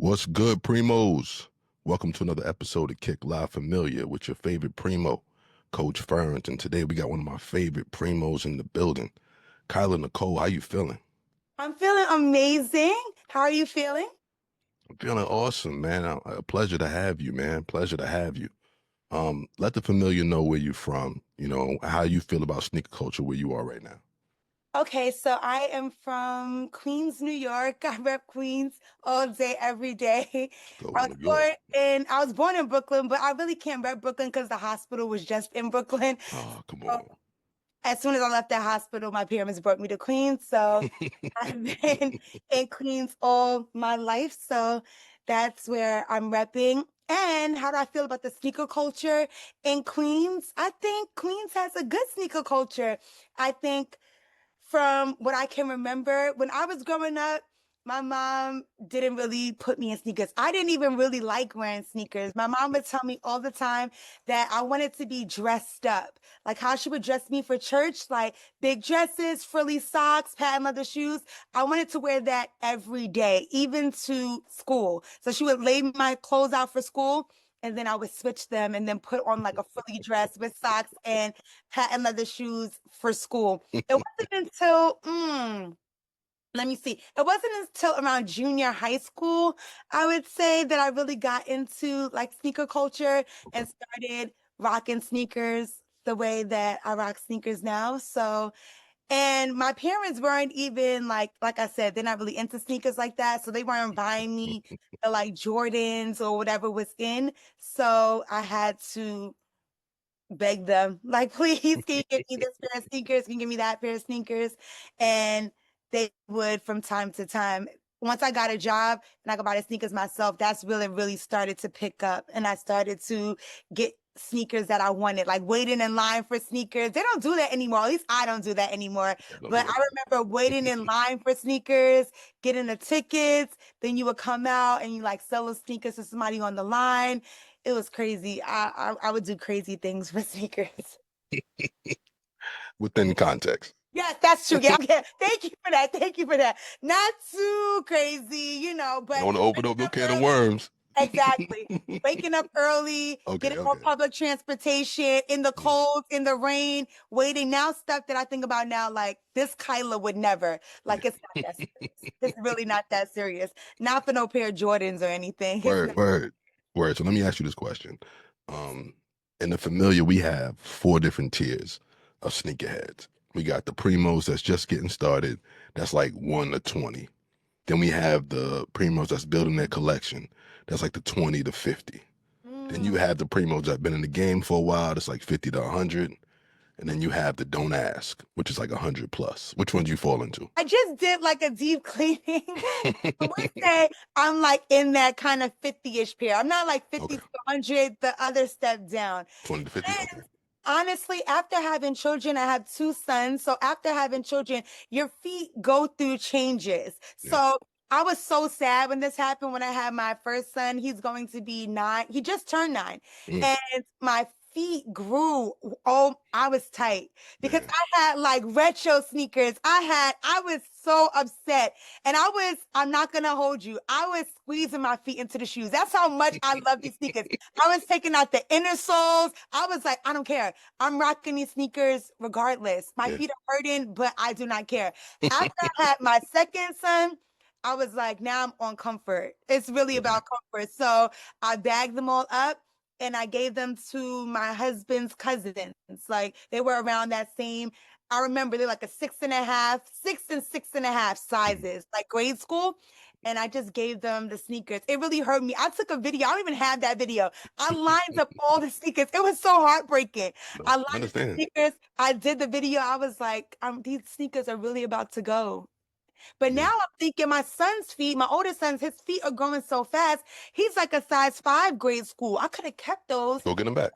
What's good, Primos? Welcome to another episode of Kick Live Familia with your favorite Primo, Coach Fernz. And today we got one of my favorite Primos in the building. Kylah Nicole, how you feeling? I'm feeling amazing. How are you feeling? I'm feeling awesome, man. A pleasure to have you, man. Pleasure to have you. Let the familiar know where you're from, how you feel about sneaker culture where you are right now. Okay, so I am from Queens, New York. I rep Queens all day, every day. Go I was New York. born I was born in Brooklyn, but I really can't rep Brooklyn because the hospital was just in Brooklyn. Oh, come So on. as soon as I left that hospital, my parents brought me to Queens. So I've been in Queens all my life. So that's where I'm repping. And how do I feel about the sneaker culture in Queens? I think Queens has a good sneaker culture. I think from what I can remember, when I was growing up, my mom didn't really put me in sneakers. I didn't even really like wearing sneakers. My mom would tell me all the time that I wanted to be dressed up, like how she would dress me for church, like big dresses, frilly socks, patent leather shoes. I wanted to wear that every day, even to school. So she would lay my clothes out for school, and then I would switch them and then put on like a frilly dress with socks and patent leather shoes for school. It wasn't until, let me see, it wasn't until around junior high school, I would say, that I really got into like sneaker culture Okay. and started rocking sneakers the way that I rock sneakers now. So, and my parents weren't even like I said, they're not really into sneakers like that. So they weren't buying me the like Jordans or whatever was in. So I had to beg them, like, please, can you give me this pair of sneakers? Can you give me that pair of sneakers? And they would from time to time. Once I got a job and I could buy the sneakers myself, that's really started to pick up. And I started to get sneakers that I wanted, like waiting in line for sneakers. They don't do that anymore. At least I don't do that anymore. Don't do But that. I remember waiting in line for sneakers, getting the tickets. Then you would come out and you like sell the sneakers to somebody on the line. It was crazy. I would do crazy things for sneakers. Within context. Yes, that's true. Yeah, okay. Thank you for that. Thank you for that. Not too crazy, Don't but want to open up waking no up can of early. worms. Exactly. Waking up early, Okay, getting on okay. public transportation, in the Yeah, cold, in the rain, waiting. Now, stuff that I think about now, like this Kyla would never. Like, it's not that serious. It's really not that serious. Not for no pair of Jordans or anything. It's Word, not. word, word. So let me ask you this question. Um, in the Familia, we have four different tiers of sneakerheads. We got the primos that's just getting started. That's like 1 to 20. Then we have the primos that's building their collection. That's like the 20 to 50. Then you Mm. have the primos that been in the game for a while. That's like 50 to 100. And then you have the don't ask, which is like 100 plus. Which one do you fall into? I just did like a deep cleaning. I would say I'm like in that kind of 50-ish pair. I'm not like 50 Okay. to 100, the other step down. 20 to 50. Okay. And honestly, after having children, I have two sons. So after having children, your feet go through changes. Yeah. So I was so sad when this happened when I had my first son. He's going to be 9. He just turned 9. Mm, And my feet grew. Oh, I was tight because yeah. I had like retro sneakers. I was so upset. And I'm not gonna hold you. I was squeezing my feet into the shoes. That's how much I love these sneakers. I was taking out the inner soles. I was like, I don't care. I'm rocking these sneakers regardless. My Yeah. feet are hurting, but I do not care. After I had my second son, I was like, now I'm on comfort. It's really Okay. about comfort. So I bagged them all up and I gave them to my husband's cousins. Like they were around that same. I remember they're like a 6.5, 6 and 6.5 Mm. sizes, like grade school. And I just gave them the sneakers. It really hurt me. I took a video. I don't even have that video. I lined up all the sneakers. It was so heartbreaking. No, I lined I up the understand. sneakers. I did the video. I was like, these sneakers are really about to go. But Yeah. now I'm thinking my son's feet, my oldest son's, his feet are growing so fast. He's like a size 5 grade school. I could have kept those. Go get them back.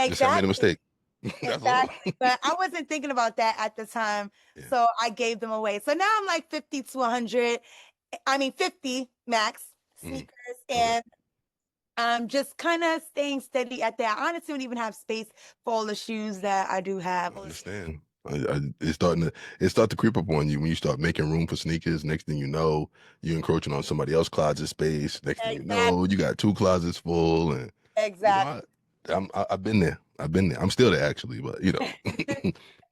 Just I made a Exactly. mistake. That's all. Exactly. But I wasn't thinking about that at the time. Yeah. So I gave them away. So now I'm like 50 to 100. I mean, 50 max Mm. sneakers. Okay. And I'm just kind of staying steady at that. I honestly don't even have space for all the shoes that I do have. I understand. It start to creep up on you when you start making room for sneakers. Next thing you know, you're encroaching on somebody else's closet space. Next thing you know, you Exactly. got two closets full, and you know, Exactly. I've been there. I've been there. I'm still there actually, but you know,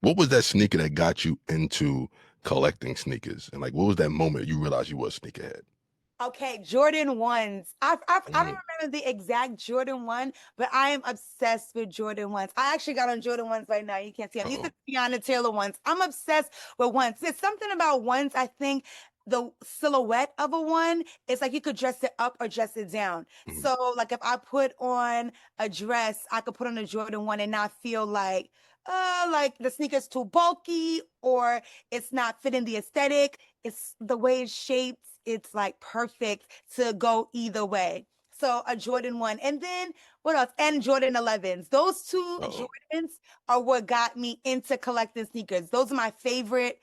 what was that sneaker that got you into collecting sneakers? And like, what was that moment you realized you was a sneakerhead? Okay, Jordan ones. I don't Mm, remember the exact Jordan one, but I am obsessed with Jordan ones. I actually got on Jordan ones right now. You can't see them. These uh-oh. are Tiana Taylor ones. I'm obsessed with ones. There's something about ones. I think the silhouette of a one is like you could dress it up or dress it down. Mhm. So, like if I put on a dress, I could put on a Jordan one and not feel like the sneaker's too bulky or it's not fitting the aesthetic. It's the way it's shaped. It's like perfect to go either way. So a Jordan 1. And then what else? And Jordan 11s. Those two Uh-oh. Jordans are what got me into collecting sneakers. Those are my favorite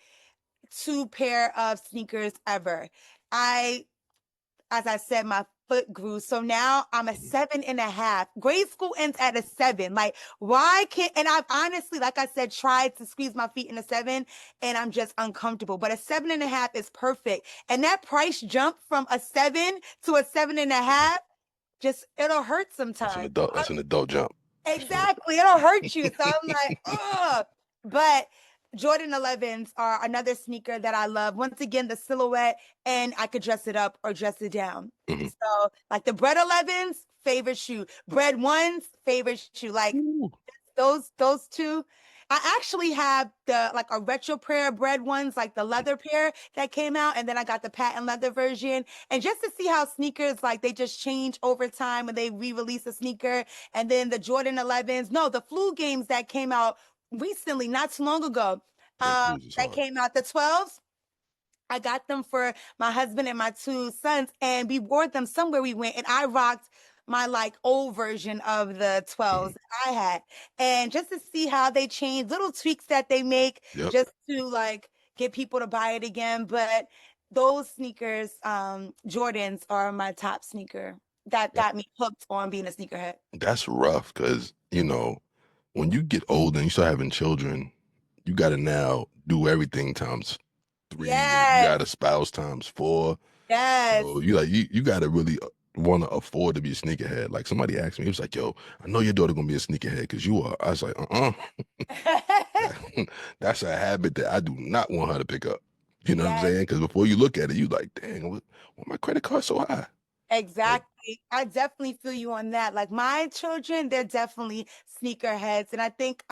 two pair of sneakers ever. I as I said, my foot grew. So now I'm a Mhm. 7.5. Grade school ends at a 7. Like, why can't, and I've honestly, like I said, tried to squeeze my feet in a 7 and I'm just uncomfortable. But a 7.5 is perfect. And that price jump from a 7 to a seven and a Mhm. half, just, it'll hurt That's an sometimes. adult. That's an adult jump. So, Exactly. It'll hurt you. So I'm like, ugh. But Jordan 11s are another sneaker that I love. Once again, the silhouette, and I could dress it up or dress it down. mhm. So, like the bread 11s, favorite shoe. Bread ones, favorite shoe. Like Ooh. those two. I actually have the like a retro pair of bread ones, like the leather pair that came out, and then I got the patent leather version. And just to see how sneakers like they just change over time when they re-release a sneaker, and then the Jordan 11s, no, the flu games that came out recently, not too long ago, Yeah, blues is that hard. came out, the 12s. I got them for my husband and my two sons, and we wore them somewhere we went, and I rocked my like old version of the Mhm. 12s that I had. And just to see how they change, little tweaks that they make Yep. just to like get people to buy it again. But those sneakers, Jordans are my top sneaker that That, got me hooked on being a sneakerhead. that's rough because, you know, when you get older and you start having children, you got to now do everything times three, and you got Yes, a spouse times four. yes. So you got to really want to afford to be a sneakerhead. Like somebody asked me, he was like, "Yo, I know your daughter gonna be a sneakerhead because you are." I was like, That's a habit that I do not want her to pick up. You know what I'm Yes. saying? Because before you look at it, you like, dang, why my credit card so high? Like, Exactly. I definitely feel you on that. Like my children, they're definitely sneakerheads. And I think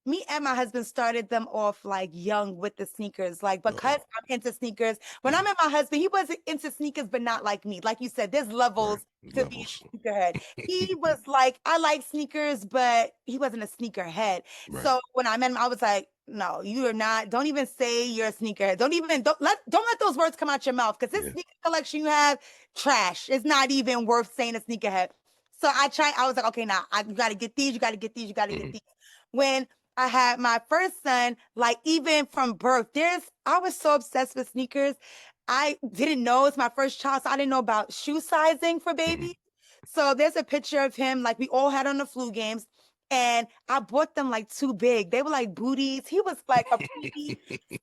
me and my husband started them off like young with the sneakers. Like because uh-oh. I'm into sneakers. When I Mhm. met my husband, he wasn't into sneakers, but not like me. Like you said, there's Right, levels to being levels. a sneakerhead. He was like, I like sneakers, but he wasn't a sneakerhead. Right. So when I met him, I was like, no, you are not. Don't even say you're a sneakerhead. Don't let those words come out your mouth because this Yeah. sneaker collection you have, trash. It's not even worth saying a sneakerhead. So I was like, okay, now you gotta get these, you gotta get these, you gotta get Hmm. these. When I had my first son, like even from birth, I was so obsessed with sneakers. I didn't know it's my first child, so I didn't know about shoe sizing for Hmm. babies. So there's a picture of him, like we all had on the flu games, and I bought them like too big. They were like booties. He was like a preemie.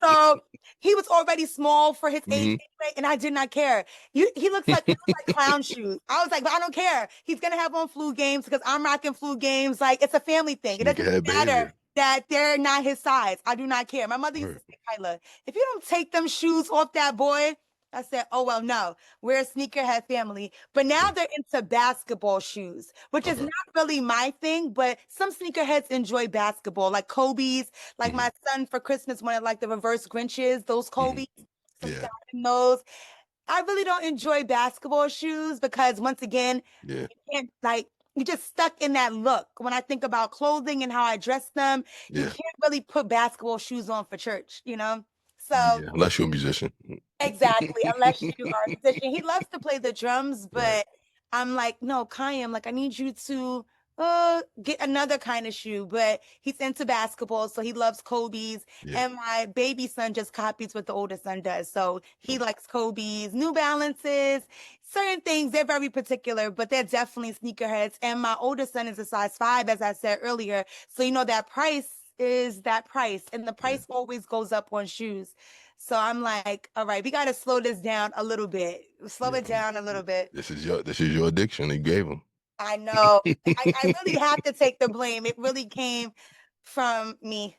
So he was already small for his age Hmm. anyway, and I did not care. He looks like it looks like clown shoes. I was like, but I don't care. He's gonna have on flu games because I'm rocking flu games. Like it's a family thing. It doesn't Sneakerhead matter behavior. that they're not his size. I do not care. My mother used to Right. say, Kyla, if you don't take them shoes off that boy, I said, oh, well, no, we're a sneakerhead family. But now Okay. they're into basketball shoes, which is Okay. not really my thing, but some sneakerheads enjoy basketball, like Kobe's. Like Hmm. my son for Christmas wanted like the reverse Grinches, those Hmm. Kobe's. So we Yeah. got him those. I really don't enjoy basketball shoes because once again, Yeah. you can't like you just stuck in that look. When I think about clothing and how I dress them, you Yeah. can't really put basketball shoes on for church, you know? So Yeah. Unless you're a musician. exactly, unless you are a musician. He loves to play the drums, Right. but I'm like, no, Kayam, like I need you to get another kind of shoe. But he's into basketball, so he loves Kobe's. Yeah. And my baby son just copies what the older son does. So he likes Kobe's, New Balances, certain things. They're very particular, but they're definitely sneakerheads. And my older son is a size 5, as I said earlier. So you know that price is that price, and the Yeah. price always goes up on shoes. So I'm like, all right, we got to slow this down a little bit. Slow Yeah. it down a little bit. This is your addiction. You gave them. I know. I really have to take the blame. It really came from me.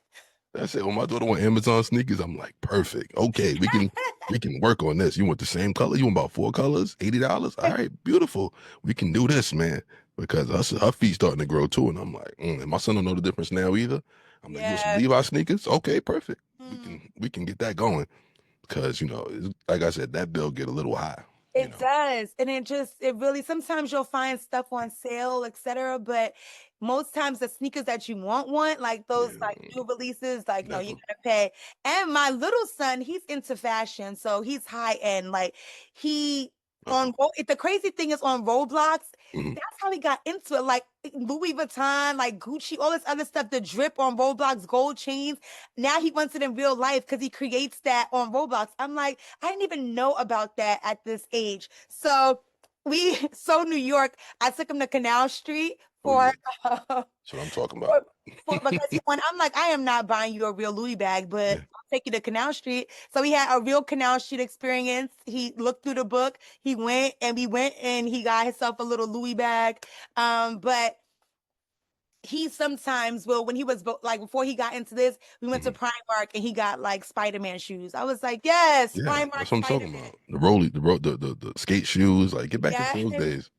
That's it. When my daughter want Amazon sneakers, I'm like, perfect. Okay, we can work on this. You want the same color? You want about 4 colors? $80? All right, beautiful. We can do this, man. Because her feet starting to grow too, and I'm like, and my son don't know the difference now either. I'm like, you want some Yeah. Levi sneakers? Okay, perfect. Mm. We can get that going. Because like I said, that bill get a little high. You It know. does. And it really, sometimes you'll find stuff on sale, etc. But most times the sneakers that you want, like those like Yeah, new releases, like no, you never. gotta pay. And my little son, he's into fashion, so he's high end. Like he the crazy thing is on Roblox, Mhm. that's how he got into it. Like Louis Vuitton, like Gucci, all this other stuff, the drip on Roblox, gold chains. Now he wants it in real life because he creates that on Roblox. I'm like, I didn't even know about that at this age. So so New York, I took him to Canal Street Oh for, yeah, uh, that's what I'm talking about. for, because I'm like, I am not buying you a real Louis bag, but Yeah, I'll take you to Canal Street. So he had a real Canal Street experience. He looked through the book. He went and we went and he got himself a little Louis bag. But he sometimes will, when he was like before he got into this, we went to mhm. Primark and he got like Spider-Man shoes. I was like, yes, Yeah, Primark that's what I'm talking Spider-Man. about. The rolly, the skate shoes. Like, get back into Yes. those days.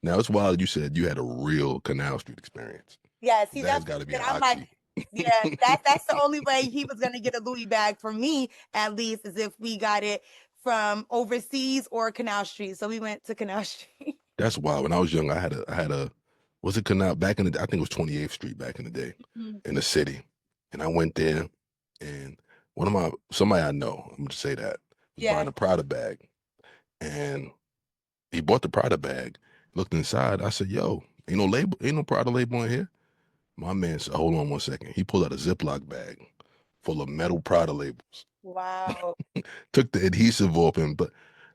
Now it's wild. You said you had a real Canal Street experience. Yes, His he dad's that's got to be what an I'm like, oxy. yeah, that's the only way he was gonna get a Louis bag for me, at least, is if we got it from overseas or Canal Street. So we went to Canal Street. That's wild. When I was young, I had a was it Canal back in the I think it was 28th Street back in the day Mhm. in the city, and I went there, and one of my somebody I know, I'm gonna say that, was buying Yeah. a Prada bag, and he bought the Prada bag. Looked inside. I said, "Yo, ain't no label, ain't no Prada label on here." My man said, "Hold on 1 second." He pulled out a Ziploc bag full of metal Prada labels. Wow. Took the adhesive off him, but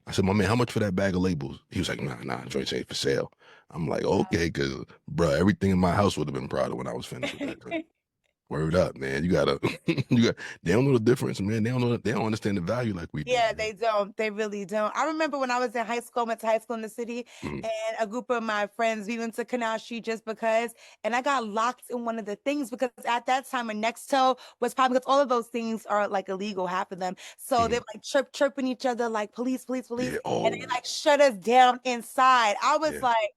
I said, "My man, how much for that bag of labels?" He was like, nah, joints ain't for sale. I'm like, okay, because bro, everything in my house would have been Prada when I was finished with that joint. Word up, man. You gotta, you got. They don't know the difference, man. They don't know. They don't understand the value like we do, Yeah, man. they don't. They really don't. I remember when I was in high school, went to high school in the city, Mhm. and a group of my friends, we went to Canal Street just because, and I got locked in one of the things because at that time a Nextel was probably, because all of those things are like illegal, half of them. So they're Mhm. like chirping each other like police, police, police, Yeah. and they Oh, like shut us down inside. I was yeah. like,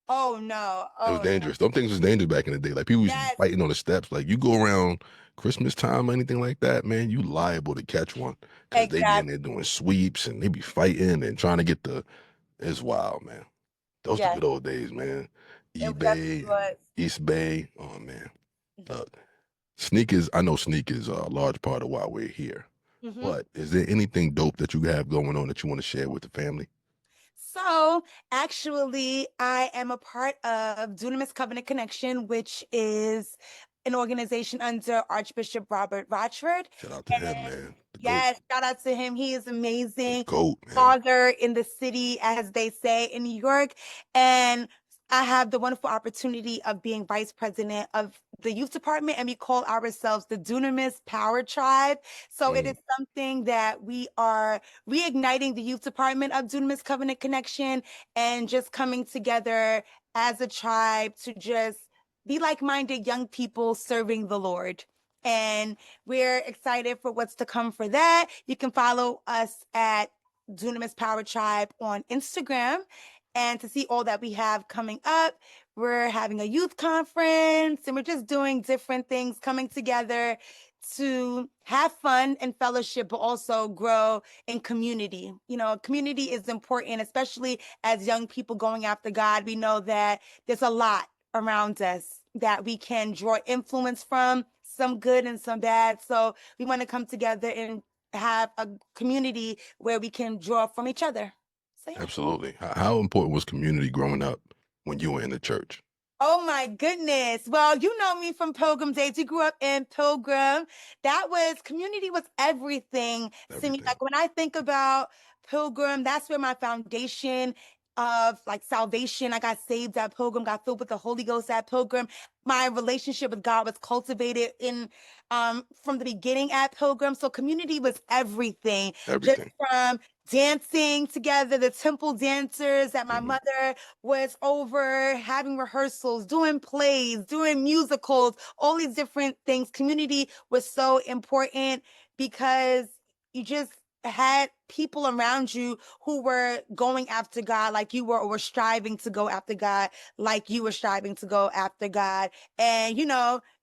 oh no, It was oh no. dangerous. Them things was dangerous back in the day. Like people used to be Yes, fighting on the steps. Like you go around Christmas time or anything like that, man, you liable to catch one because they be in exactly. there doing sweeps and they be fighting and trying to get the. It's wild, man. Those the Yes, good old days, man. it definitely eBay and was. East Bay. Oh man, look, sneakers. I know sneakers are a large part of why we're here. Mm-hmm. But is there anything dope that you have going on that you want to share with the family? So, actually, I am a part of Dunamis Covenant Connection, which is an organization under Archbishop Robert Rochford. Shout out to him, And man. The goat, yes, shout out to him. He is the amazing. goat, man. Father in the city, as they say in New York. And I have the wonderful opportunity of being vice president of the youth department, and we call ourselves the Dunamis Power Tribe. So it is Mm, something that we are reigniting the youth department of Dunamis Covenant Connection and just coming together as a tribe to just be like-minded young people serving the Lord. And we're excited for what's to come for that. You can follow us at Dunamis Power Tribe on Instagram. And to see all that we have coming up, we're having a youth conference and we're just doing different things, coming together to have fun and fellowship, but also grow in community. You know, community is important, especially as young people going after God. We know that there's a lot around us that we can draw influence from, some good and some bad. So we want to come together and have a community where we can draw from each other. So yeah. absolutely. How important was community growing up when you were in the church? Oh my goodness. Well, you know me from Pilgrim days. We grew up in Pilgrim. That was community was everything to me. Everything. Like when I think about Pilgrim, that's where my foundation of like salvation. I got saved at Pilgrim, got filled with the Holy Ghost at Pilgrim. My relationship with God was cultivated in from the beginning at Pilgrim. So community was everything. Just Everything. from dancing together, the temple dancers that my Hmm. mother was over, having rehearsals, doing plays, doing musicals, all these different things. Community was so important because you just had people around you who were going after God like you were, or were striving to go after God like you were striving to go after God. And,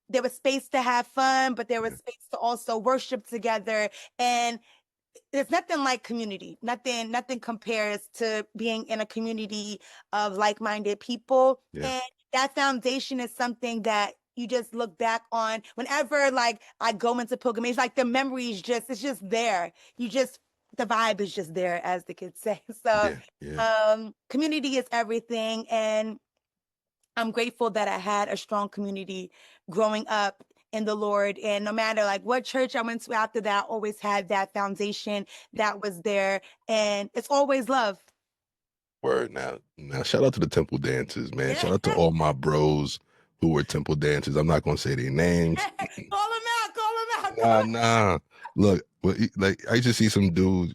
there was space to have fun, but there was Yeah. space to also worship together. And there's nothing like community. Nothing compares to being in a community of like-minded people. Yeah. And that foundation is something that you just look back on whenever like I go into pilgrimage, like the memories it's just there. You just the vibe is just there, as the kids say. So Yeah. Yeah. community is everything. And I'm grateful that I had a strong community growing up in the Lord. And no matter like what church I went to after that, I always had that foundation that was there. And it's always love. Word. Now, shout out to the temple dancers, man. Yeah. Shout out to all my bros who were temple dancers. I'm not gonna say their names. Call them out, call them out, Nah, nah. Look, like I used to see some dudes,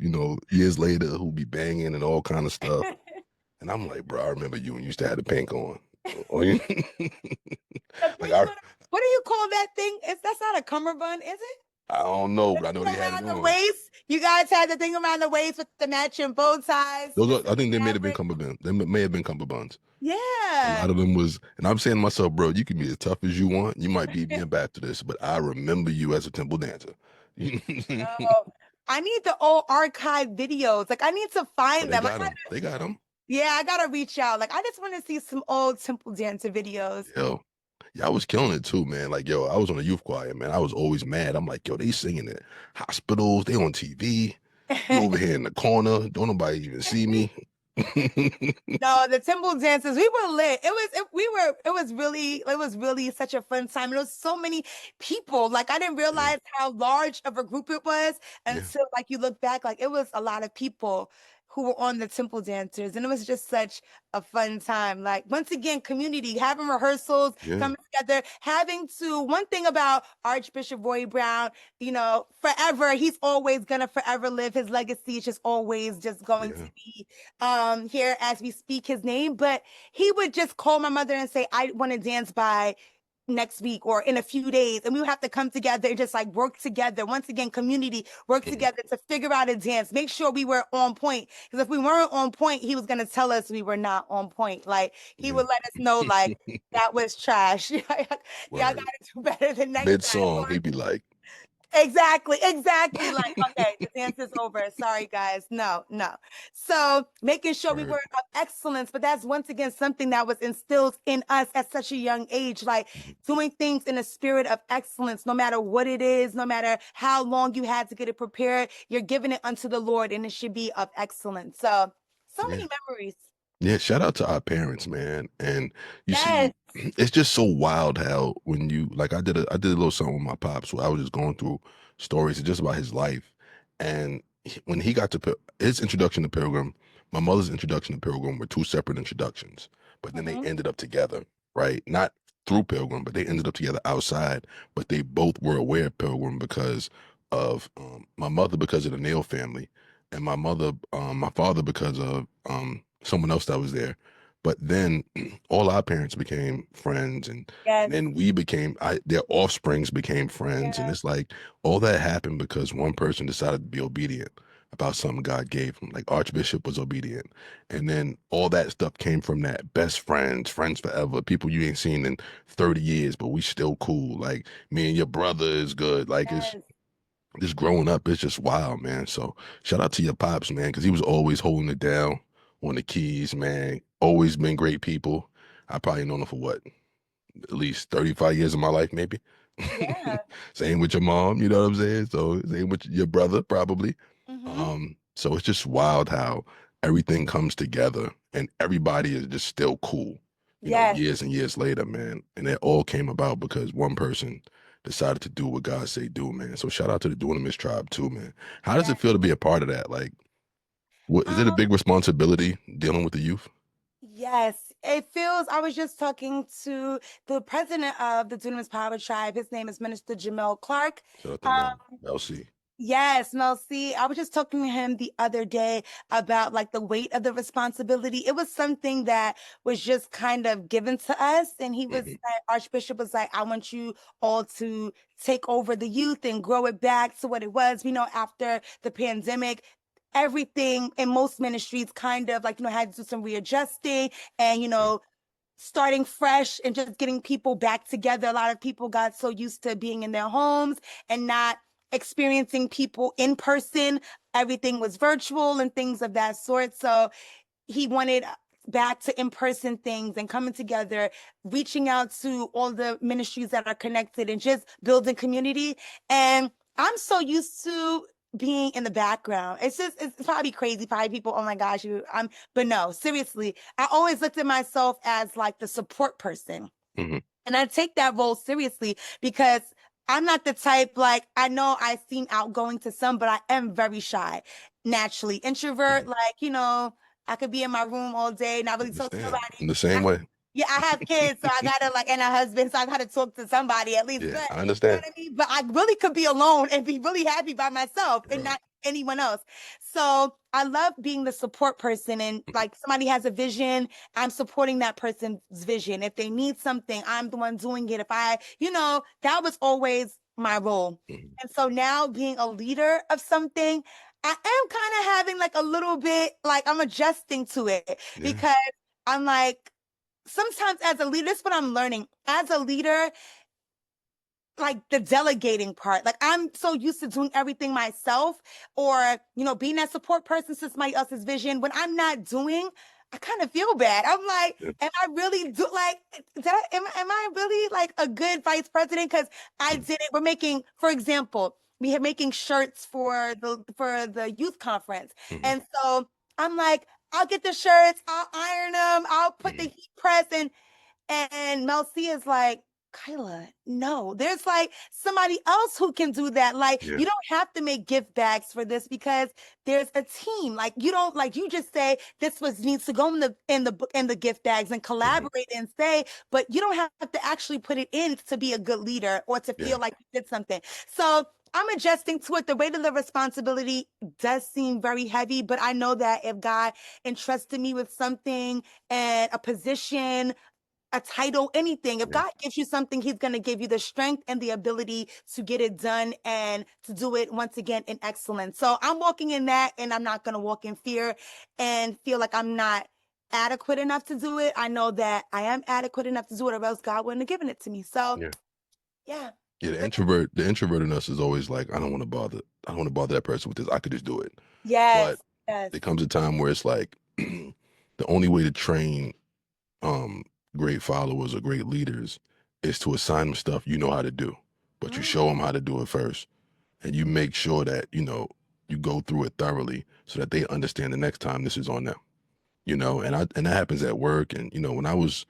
years later who be banging and all kind of stuff, call them out. and I'm like, bro, I remember you when you used to have the pink on. Or you- The like pink one, what do you call that thing? That's not a cummerbund, is it? I don't know, The but I know thing they had it around the on. waist. You guys had the thing around the waist with the matching bow ties, Those are, I specific think they may have been fabric. cummerbund. They may have been cummerbunds. A Yeah. lot of them was, and I'm saying to myself, bro, you can be as tough as you want. You might beat me in Baptist, but I remember you as a temple dancer. Oh, I need the old archive videos. Like I need to Oh, find they them. got them. They got them. Yeah, I gotta reach out. Like I just want to see some old temple dancer videos. Yo, yeah, I was killing it too, man. Like, yo, I was on a youth choir, man. I was always mad. I'm like, yo, they singing at hospitals, they on TV. You over here in the corner, don't nobody even see me. No, the temple dances, we were lit. It was really such a fun time. There was so many people. Like I didn't Yeah, realize how large of a group it was yeah, until like you look back, like it was a lot of people who were on the temple dancers. And it was just such a fun time. Like once again, community, having rehearsals, yeah. coming together, one thing about Archbishop Roy Brown, forever, he's always gonna forever live. His legacy is just always just going to Yeah. be here as we speak his name. But he would just call my mother and say, I want to dance by next week or in a few days, and we would have to come together and just like work together once again, community work Mhm. together to figure out a dance, make sure we were on point, because if we weren't on point he was going to tell us we were not on point. Like he Yeah. would let us know like that was trash. Y'all gotta Word. do better the next Mid time. song, he'd be like, Exactly. Like, okay, the dance is over. Sorry, guys. No, no. So making sure we were word. of excellence, but that's once again something that was instilled in us at such a young age, like Mhm. doing things in a spirit of excellence, no matter what it is, no matter how long you had to get it prepared, you're giving it unto the Lord and it should be of excellence. So Yeah. many memories. Yeah, shout out to our parents, man. And you Yes. see, it's just so wild how when you like I did a little something with my pops where I was just going through stories just about his life. And when he got to his introduction to Pilgrim, my mother's introduction to Pilgrim were two separate introductions, but then they Hmm. ended up together, right? Not through Pilgrim, but they ended up together outside. But they both were aware of Pilgrim because of my mother because of the Nail family, and my father because of someone else that was there. But then all our parents became friends, and Yes. then we became their offsprings became friends, and Yeah. it's like all that happened because one person decided to be obedient about something God gave him. Like Archbishop was obedient, and then all that stuff came from that. Best friends, friends forever, people you ain't seen in 30 years, but we still cool. Like me and your brother is good. Like it's Yes. just growing up, it's just wild, man. So shout out to your pops, man, because he was always holding it down on the keys, man. Always been great people. I probably known him for what, at least 35 years of my life, maybe. Yeah. Same with your mom, you know what I'm saying? So same with your brother, probably. Hmm. So it's just wild how everything comes together and everybody is just still cool, Yes. years and years later, man. And it all came about because one person decided to do what God say do, man. So shout out to the Dunamis tribe too, man. How does it Yes. feel to be a part of that? Like, What is it a Um, big responsibility dealing with the youth? yes, it feels. I was just talking to the president of the Dunamis Power Tribe. His name is Minister Jamel Clark. Shout out to Um, Mel C. Yes, Mel C. I was just talking to him the other day about like the weight of the responsibility. It was something that was just kind of given to us. And he was Hmm. like, Archbishop was like, I want you all to take over the youth and grow it back to what it was. After the pandemic, everything in most ministries kind of like, had to do some readjusting and, starting fresh and just getting people back together. A lot of people got so used to being in their homes and not experiencing people in person. Everything was virtual and things of that sort. So he wanted back to in-person things and coming together, reaching out to all the ministries that are connected and just building community. And I'm so used to being in the background. It's probably crazy, probably people, oh my gosh, but no, seriously, I always looked at myself as like the support person. Hmm. And I take that role seriously because I'm not the type, like, I know I seem outgoing to some, but I am very shy, naturally. Introvert, Hmm. like, I could be in my room all day, not really talk to Understand. nobody. In the same way. Yeah, I have kids, so I gotta like, and a husband, so I gotta talk to somebody at least. Yeah, But I you know understand. what I mean? But I really could be alone and be really happy by myself and Right. not anyone else. So I love being the support person and like somebody has a vision, I'm supporting that person's vision. If they need something, I'm the one doing it. If that was always my role. Hmm. And so now being a leader of something, I am kind of having like a little bit like I'm adjusting to it Yeah. because I'm like, sometimes as a leader, this is what I'm learning. As a leader, like the delegating part. Like I'm so used to doing everything myself or, being that support person to somebody else's vision. When I'm not doing, I kind of feel bad. I'm like, Yeah. am I really am I really like a good vice president? Because I Mhm. did it. We're making, for example, we are making shirts for the youth conference. Mhm. And so I'm like, I'll get the shirts, I'll iron them, I'll put the Mhm. heat press and Mel C is like, Kylah, no, there's like somebody else who can do that. Like, Yeah. you don't have to make gift bags for this because there's a team. Like, you don't like you just say this was needs to go in the gift bags and Mhm. collaborate and say, but you don't have to actually put it in to be a good leader or to Yeah. feel like you did something. So I'm adjusting to it. The weight of the responsibility does seem very heavy, but I know that if God entrusted me with something and a position, a title, anything. If Yeah. God gives you something, He's going to give you the strength and the ability to get it done and to do it once again in excellence. So I'm walking in that and I'm not going to walk in fear and feel like I'm not adequate enough to do it. I know that I am adequate enough to do it, or else God wouldn't have given it to me. So, Yeah. yeah. Yeah. But The introvert in us is always like, I don't want to bother. I don't want to bother that person with this. I could just do it. But yes, yes. there comes a time where it's like the only way to train um great followers or great leaders is to assign them stuff you know how to do, but you Mm, show them how to do it first, and you make sure that you go through it thoroughly so that they understand the next time this is on them. And that happens at work. And when I was,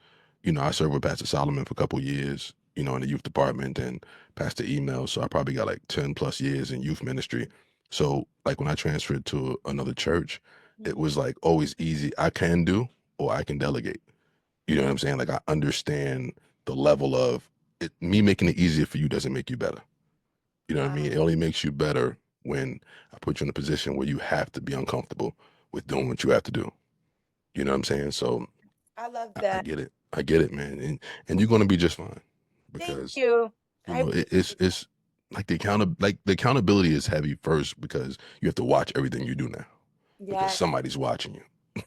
I served with Pastor Solomon for a couple years, in the youth department, and Pastor Email, so I probably got like 10 plus years in youth ministry. So like when I transferred to another church, it mm. was like always easy. I can do or I can delegate. You know what I'm saying? Like I understand the level of it. Me making it easier for you doesn't make you better. You know what I Wow. mean? It only makes you better when I put you in a position where you have to be uncomfortable with doing what you have to do. You know what I'm saying? So I love I that. get it. I get it, man. And you're gonna be just fine Thank because you. I appreciate it's like the accountability is heavy first because you have to watch everything you do now because Yes, somebody's watching you.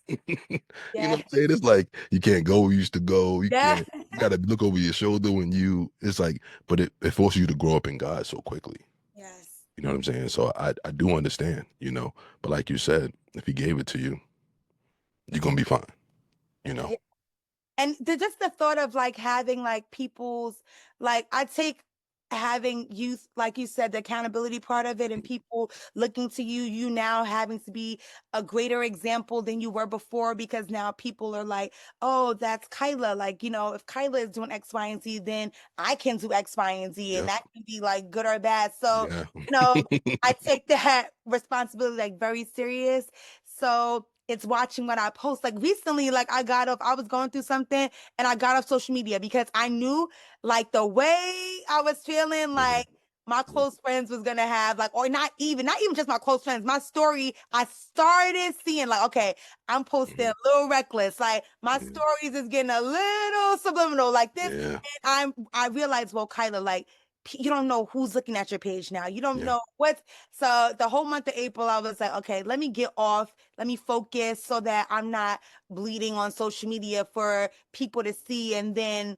You know what yes, I'm saying? It's like you can't go where you used to go. You yes, can't. You gotta look over your shoulder when you. It's like, but it forces you to grow up in God so quickly. yes. You know what I'm saying? So I do understand. But like you said, if He gave it to you, you're gonna be fine. You know. And just the thought of like having like people's like I take having youth, like you said, the accountability part of it and people looking to you now having to be a greater example than you were before because now people are like, oh, that's Kylah. Like, if Kylah is doing X, Y, and Z, then I can do X, Y, and Z, and Yep. that can be like good or bad. So, Yeah. you know, I take that responsibility like very serious. So it's watching what I post. Like recently, like I was going through something and I got off social media because I knew like the way I was feeling, Mhm. like my close friends was gonna have like, or not even just my close friends, my story, I started seeing like, okay, I'm posting Mhm. a little reckless. Like my Yeah. stories is getting a little subliminal like this. Yeah. And I realized, well, Kylah, like you don't know who's looking at your page now. You don't Yeah. know what's so the whole month of April, I was like, okay, let me get off, let me focus so that I'm not bleeding on social media for people to see and then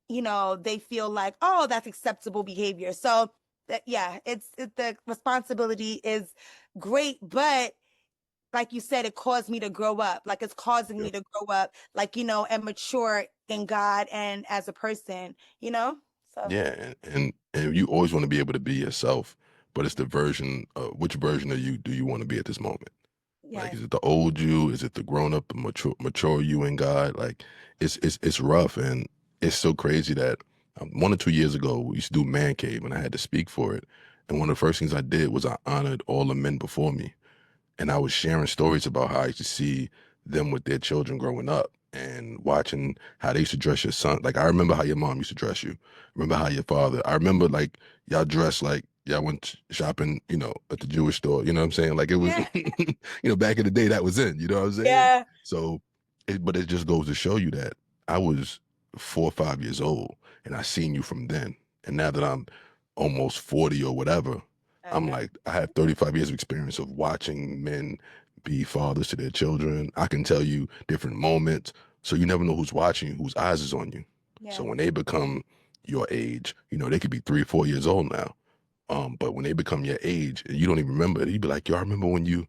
they feel like, oh, that's acceptable behavior. So that yeah, the responsibility is great, but like you said, it caused me to grow up. Like it's causing Yeah. me to grow up, like, and mature in God and as a person. So Yeah, and you always want to be able to be yourself, but it's the version which version of you do you want to be at this moment? Like, yes, is it the old you? Is it the grown up, mature you in God? Like, it's rough, and it's so crazy that 1 or 2 years ago we used to do man cave, and I had to speak for it. And one of the first things I did was I honored all the men before me, and I was sharing stories about how I used to see them with their children growing up and watching how they used to dress your son. Like I remember how your mom used to dress you. Remember how your father. I remember like y'all dressed like y'all went shopping, at the Jewish store. You know what I'm saying? Like it was, yeah, back in the day that was in. You know what I'm saying? yeah, So, but it just goes to show you that I was 4 or 5 years old and I seen you from then, and now that I'm almost 40 or whatever, I I'm know. like, I have 35 years of experience of watching men be fathers to their children. I can tell you different moments. So you never know who's watching you, whose eyes is on you. So Yeah, when they become your age, they could be 3 or 4 years old now. But when they become your age and you don't even remember it, you'd be like, yo, I remember when you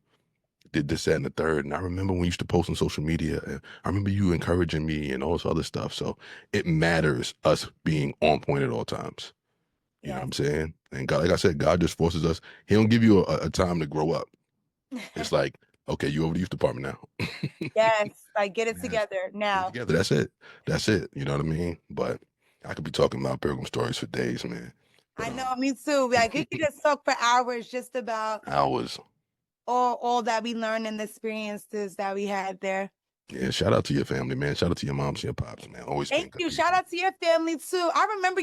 did this, that, and the third. And I remember when you used to post on social media. And I remember you encouraging me and all this other stuff. So it matters us being on point at all times. You know what yes. I'm saying? And God, like I said, God just forces us. He don't give you a time to grow up. It's like, okay, you over the youth department now. Yes, like get it Yes. together Get it now. together. That's it. That's it. You know what I mean? But I could be talking about pilgrim stories for days, man. But I know, me too. Like we could just talk for hours just about hours. all that we learned and the experiences that we had there. Yeah, shout out to your family, man. Shout out to your moms and your pops, man. Always been Thank good you. Shout people. out to your family too. I remember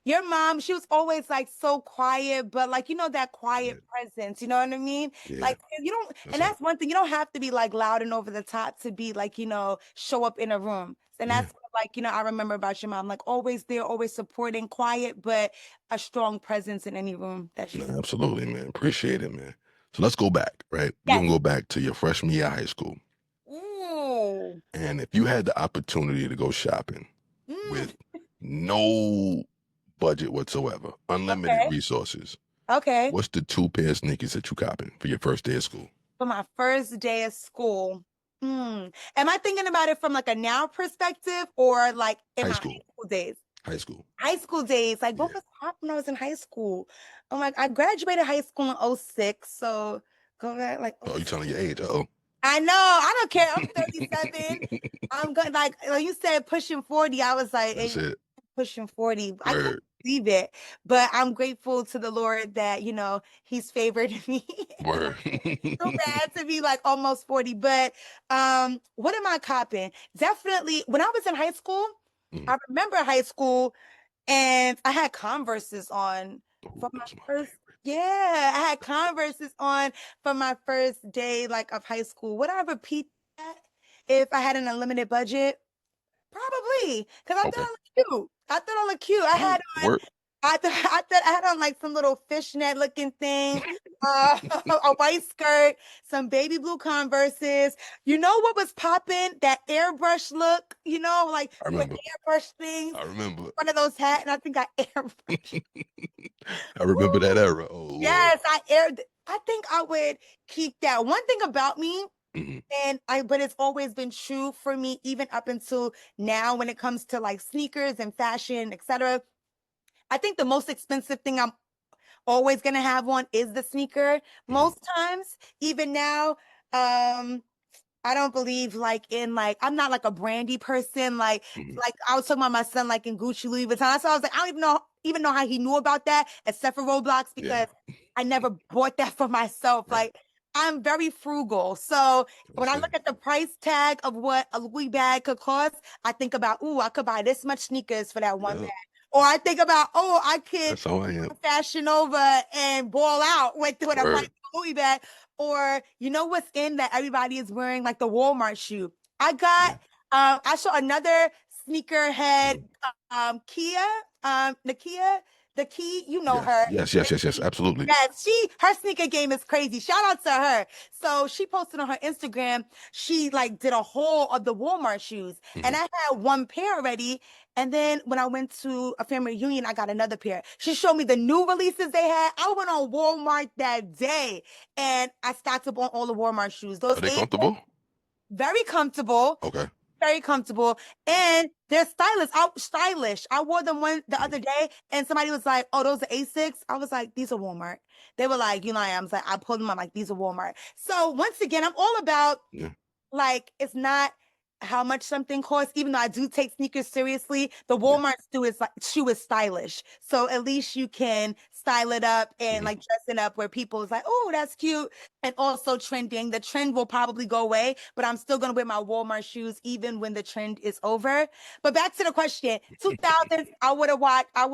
your mom, she was always like so quiet, but like that Yeah, quiet presence, you know what I mean? yeah. Like you don't That's and her. that's one thing, you don't have to be like loud and over the top to be like, show up in a room. And Yeah, that's what, like, I remember about your mom, like always there, always supporting, quiet, but a strong presence in any room that no, she's in. absolutely, man. Appreciate it, man. So let's go back, right? We're Yes. gonna go back to your freshman year of high school. Ooh. And if you had the opportunity to go shopping Mm, with no budget whatsoever, unlimited okay. resources, Okay. what's the 2 pair of sneakers that you copping for your first day of school? For my first day of school. Am I thinking about it from like a now perspective or like in High my school. high school days? High school. High school days, like what Yeah. was happening when I was in high school? Oh my, I graduated high school in '06, so go back like Oh, oh you telling your age? Uh-oh. I know, I don't care. I'm 37. I'm going like you said, pushing 40. I was like, That's hey, it. pushing 40. I couldn't Word. believe it. But I'm grateful to the Lord that, He's favored me. And Word. so bad to be like almost 40. But what am I copping? Definitely when I was in high school, Mm. I remember high school and I had Converses on Ooh, for my those are my first, favorite. yeah, I had Converses on for my first day like of high school. Would I repeat that if I had an unlimited budget? Probably, because I thought Okay. I looked cute. I thought I looked cute. I All right. had on, Work. I had on like some little fishnet looking thing, a white skirt, some baby blue Converses. You know what was popping? That airbrush look. Like I you would remember. airbrush things. I remember. One of those hats, and I think I airbrushed. I remember that Woo! era. Oh Lord. Yes, I aired. I think I would keep that. One thing about me, Hmm. but it's always been true for me, even up until now, when it comes to like sneakers and fashion, etc. I think the most expensive thing I'm always gonna have on is the sneaker. Hmm. Most times, even now, I don't believe like in like I'm not like a brandy person. Like Hmm. like I was talking about my son like in Gucci Louis Vuitton. So I was like, I don't even know how he knew about that except for Roblox Yeah. because I never bought that for myself. Right. Like I'm very frugal. So when I Same. look at the price tag of what a Louis bag could cost, I think about, ooh, I could buy this much sneakers for that one bag. Yeah, Or I think about, oh, I could that's how I am. Fashion Nova and ball out with a price Word. Louis bag. Or you know what's in that everybody is wearing, like the Walmart shoe. I got Yeah. I saw another sneakerhead, Mhm. Kia, Nakia, the key, you know Yes. her. Yes. Yes. Yes. Yes. Absolutely. Yes, her sneaker game is crazy. Shout out to her. So she posted on her Instagram, she like did a haul of the Walmart shoes. And Hmm. I had one pair already. And then when I went to a family reunion, I got another pair. She showed me the new releases they had. I went on Walmart that day and I stocked up on all the Walmart shoes. Are Those they eight, comfortable? very comfortable, Okay. very comfortable, and they're stylish. I wore them one the Mhm. other day, and somebody was like, "Oh, those are Asics." I was like, "These are Walmart." They were like, "You know, I was like, I pulled them. I'm like, these are Walmart." So once again, I'm all about Yeah. like it's not how much something costs, even though I do take sneakers seriously. The Yeah. Walmart shoe is stylish, so at least you can style it up and Hmm. like dress it up where people is like, "Oh, that's cute," and also trending. The trend will probably go away, but I'm still gonna wear my Walmart shoes even when the trend is over. But back to the question: 2000s, I would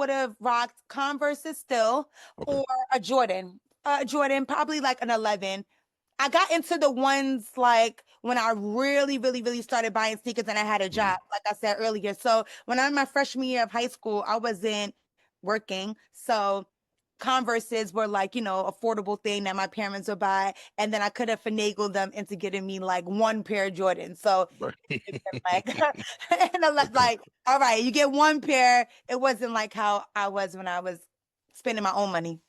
have rocked Converse's still, Okay. or a Jordan. Jordan, probably like an 11. I got into the ones like when I really, really, really started buying sneakers and I had a Hmm. job, like I said earlier. So when I'm in my freshman year of high school, I wasn't working. So Converses were like, affordable thing that my parents would buy. And then I could have finagled them into getting me like one pair of Jordans. So Right. like, and Okay. like, all right, you get one pair. It wasn't like how I was when I was spending my own money.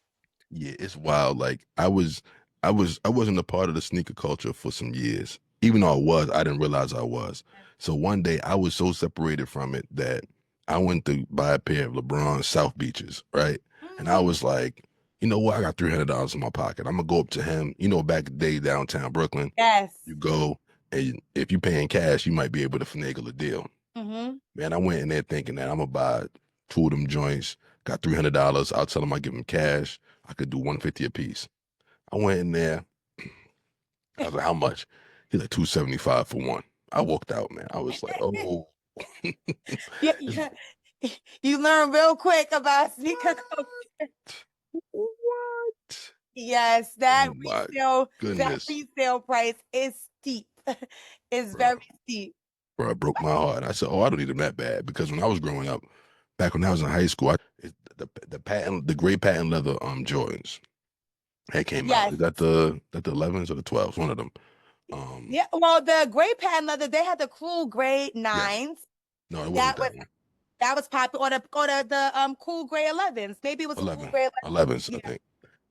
Yeah, it's wild. Like I wasn't a part of the sneaker culture for some years. Even though I was, I didn't realize I was. So one day I was so separated from it that I went to buy a pair of LeBron South Beaches, right? And I Mm, was like, you know what? I got $300 in my pocket. I'm gonna go up to him. You know, back in the day downtown Brooklyn, yes. you go and if you're paying cash, you might be able to finagle a deal. Hmm. Man, I went in there thinking that I'm gonna buy two of them joints. Got $300. I'll tell him I give him cash. I could do 150 a piece. I went in there. I was like, how much? He's like 275 for one. I walked out, man. I was like, oh, Yeah, it's, yeah. You learn real quick about sneaker culture. what? Yes, Oh my that goodness, resale price is steep. It's bro. very steep. Bro, it broke my heart. I said, oh, I don't need them that bad because when I was growing up, back when I was in high school, the gray patent leather Jordans had came out. Yes. Is that the 11s or the 12s? One of them. Um, Yeah. Well, the gray patent leather, they had the cool gray yes. nines. No, it wasn't That was that one. that was popular. Or the cool gray 11s. Maybe it was a cool 11, gray 11. 11s, I Yeah. think.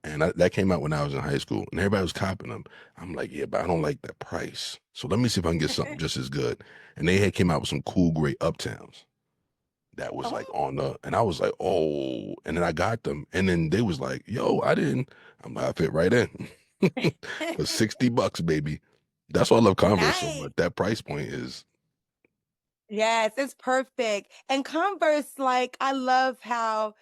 And that came out when I was in high school, and everybody was copying them. I'm like, yeah, but I don't like that price. So let me see if I can get something just as good. And they had came out with some cool gray uptowns that was like Oh. on the, and I was like, oh, and then I got them, and then they was like, yo, I didn't. I'm like, I fit right in for $60, baby. That's why I love Converse so Nice. much. That price point is, Yes, it's perfect. And Converse, like, I love how,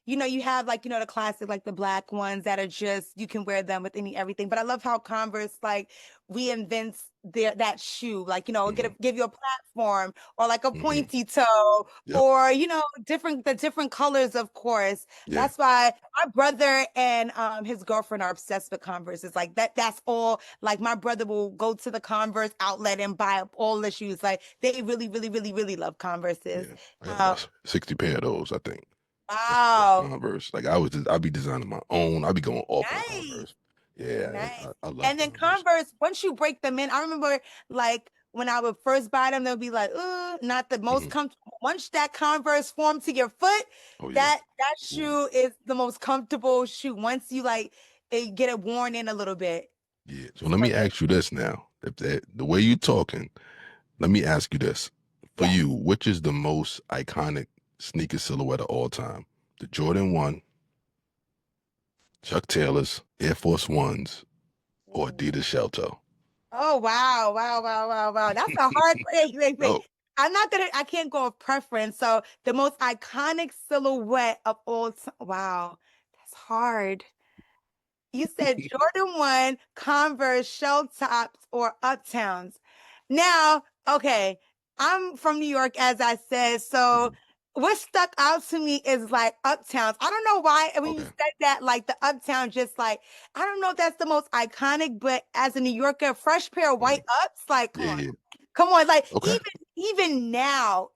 you have like, the classic, like the black ones that are just, you can wear them with any everything. But I love how Converse, like, reinvents that shoe, like, mhm, give you a platform or like a mhm. pointy toe Yep, or, the different colors, of course. yeah, That's why my brother and his girlfriend are obsessed with Converse. It's like that's all. Like my brother will go to the Converse outlet and buy up all the shoes. Like they really, really, really, really love Converses. yeah. I got Um, about 60 pair of those, I think. That's wow. Converse. Like I'd be designing my own. I'd be going off on Nice. Converse. Yeah, Nice. I love And then Converse. Converse, once you break them in, I remember like when I would first buy them, they'll be like, not the most Hmm. comfortable. Once that Converse form to your foot, Oh yeah. that Ooh, shoe is the most comfortable shoe. Once you like get it worn in a little bit, yeah. So it's let me perfect. ask you this now. If the way you talking, let me ask you this. For Yes. you, which is the most iconic sneaker silhouette of all time? The Jordan 1, Chuck Taylor's, Air Force Ones, or Ooh. Adidas Shell Toe? Oh wow, wow, wow, wow, wow. That's a hard wait. Go. I can't go with preference. So the most iconic silhouette of all time. Wow, that's hard. You said Jordan 1, Converse, shell tops, or Uptowns. Now, okay, I'm from New York, as I said. So Mhm. what stuck out to me is like Uptowns. I don't know why. And when you Okay. said that, like the Uptown, just like, I don't know if that's the most iconic, but as a New Yorker, fresh pair of white Mhm. ups, like, come Yeah, on. yeah. Come on, like Okay. even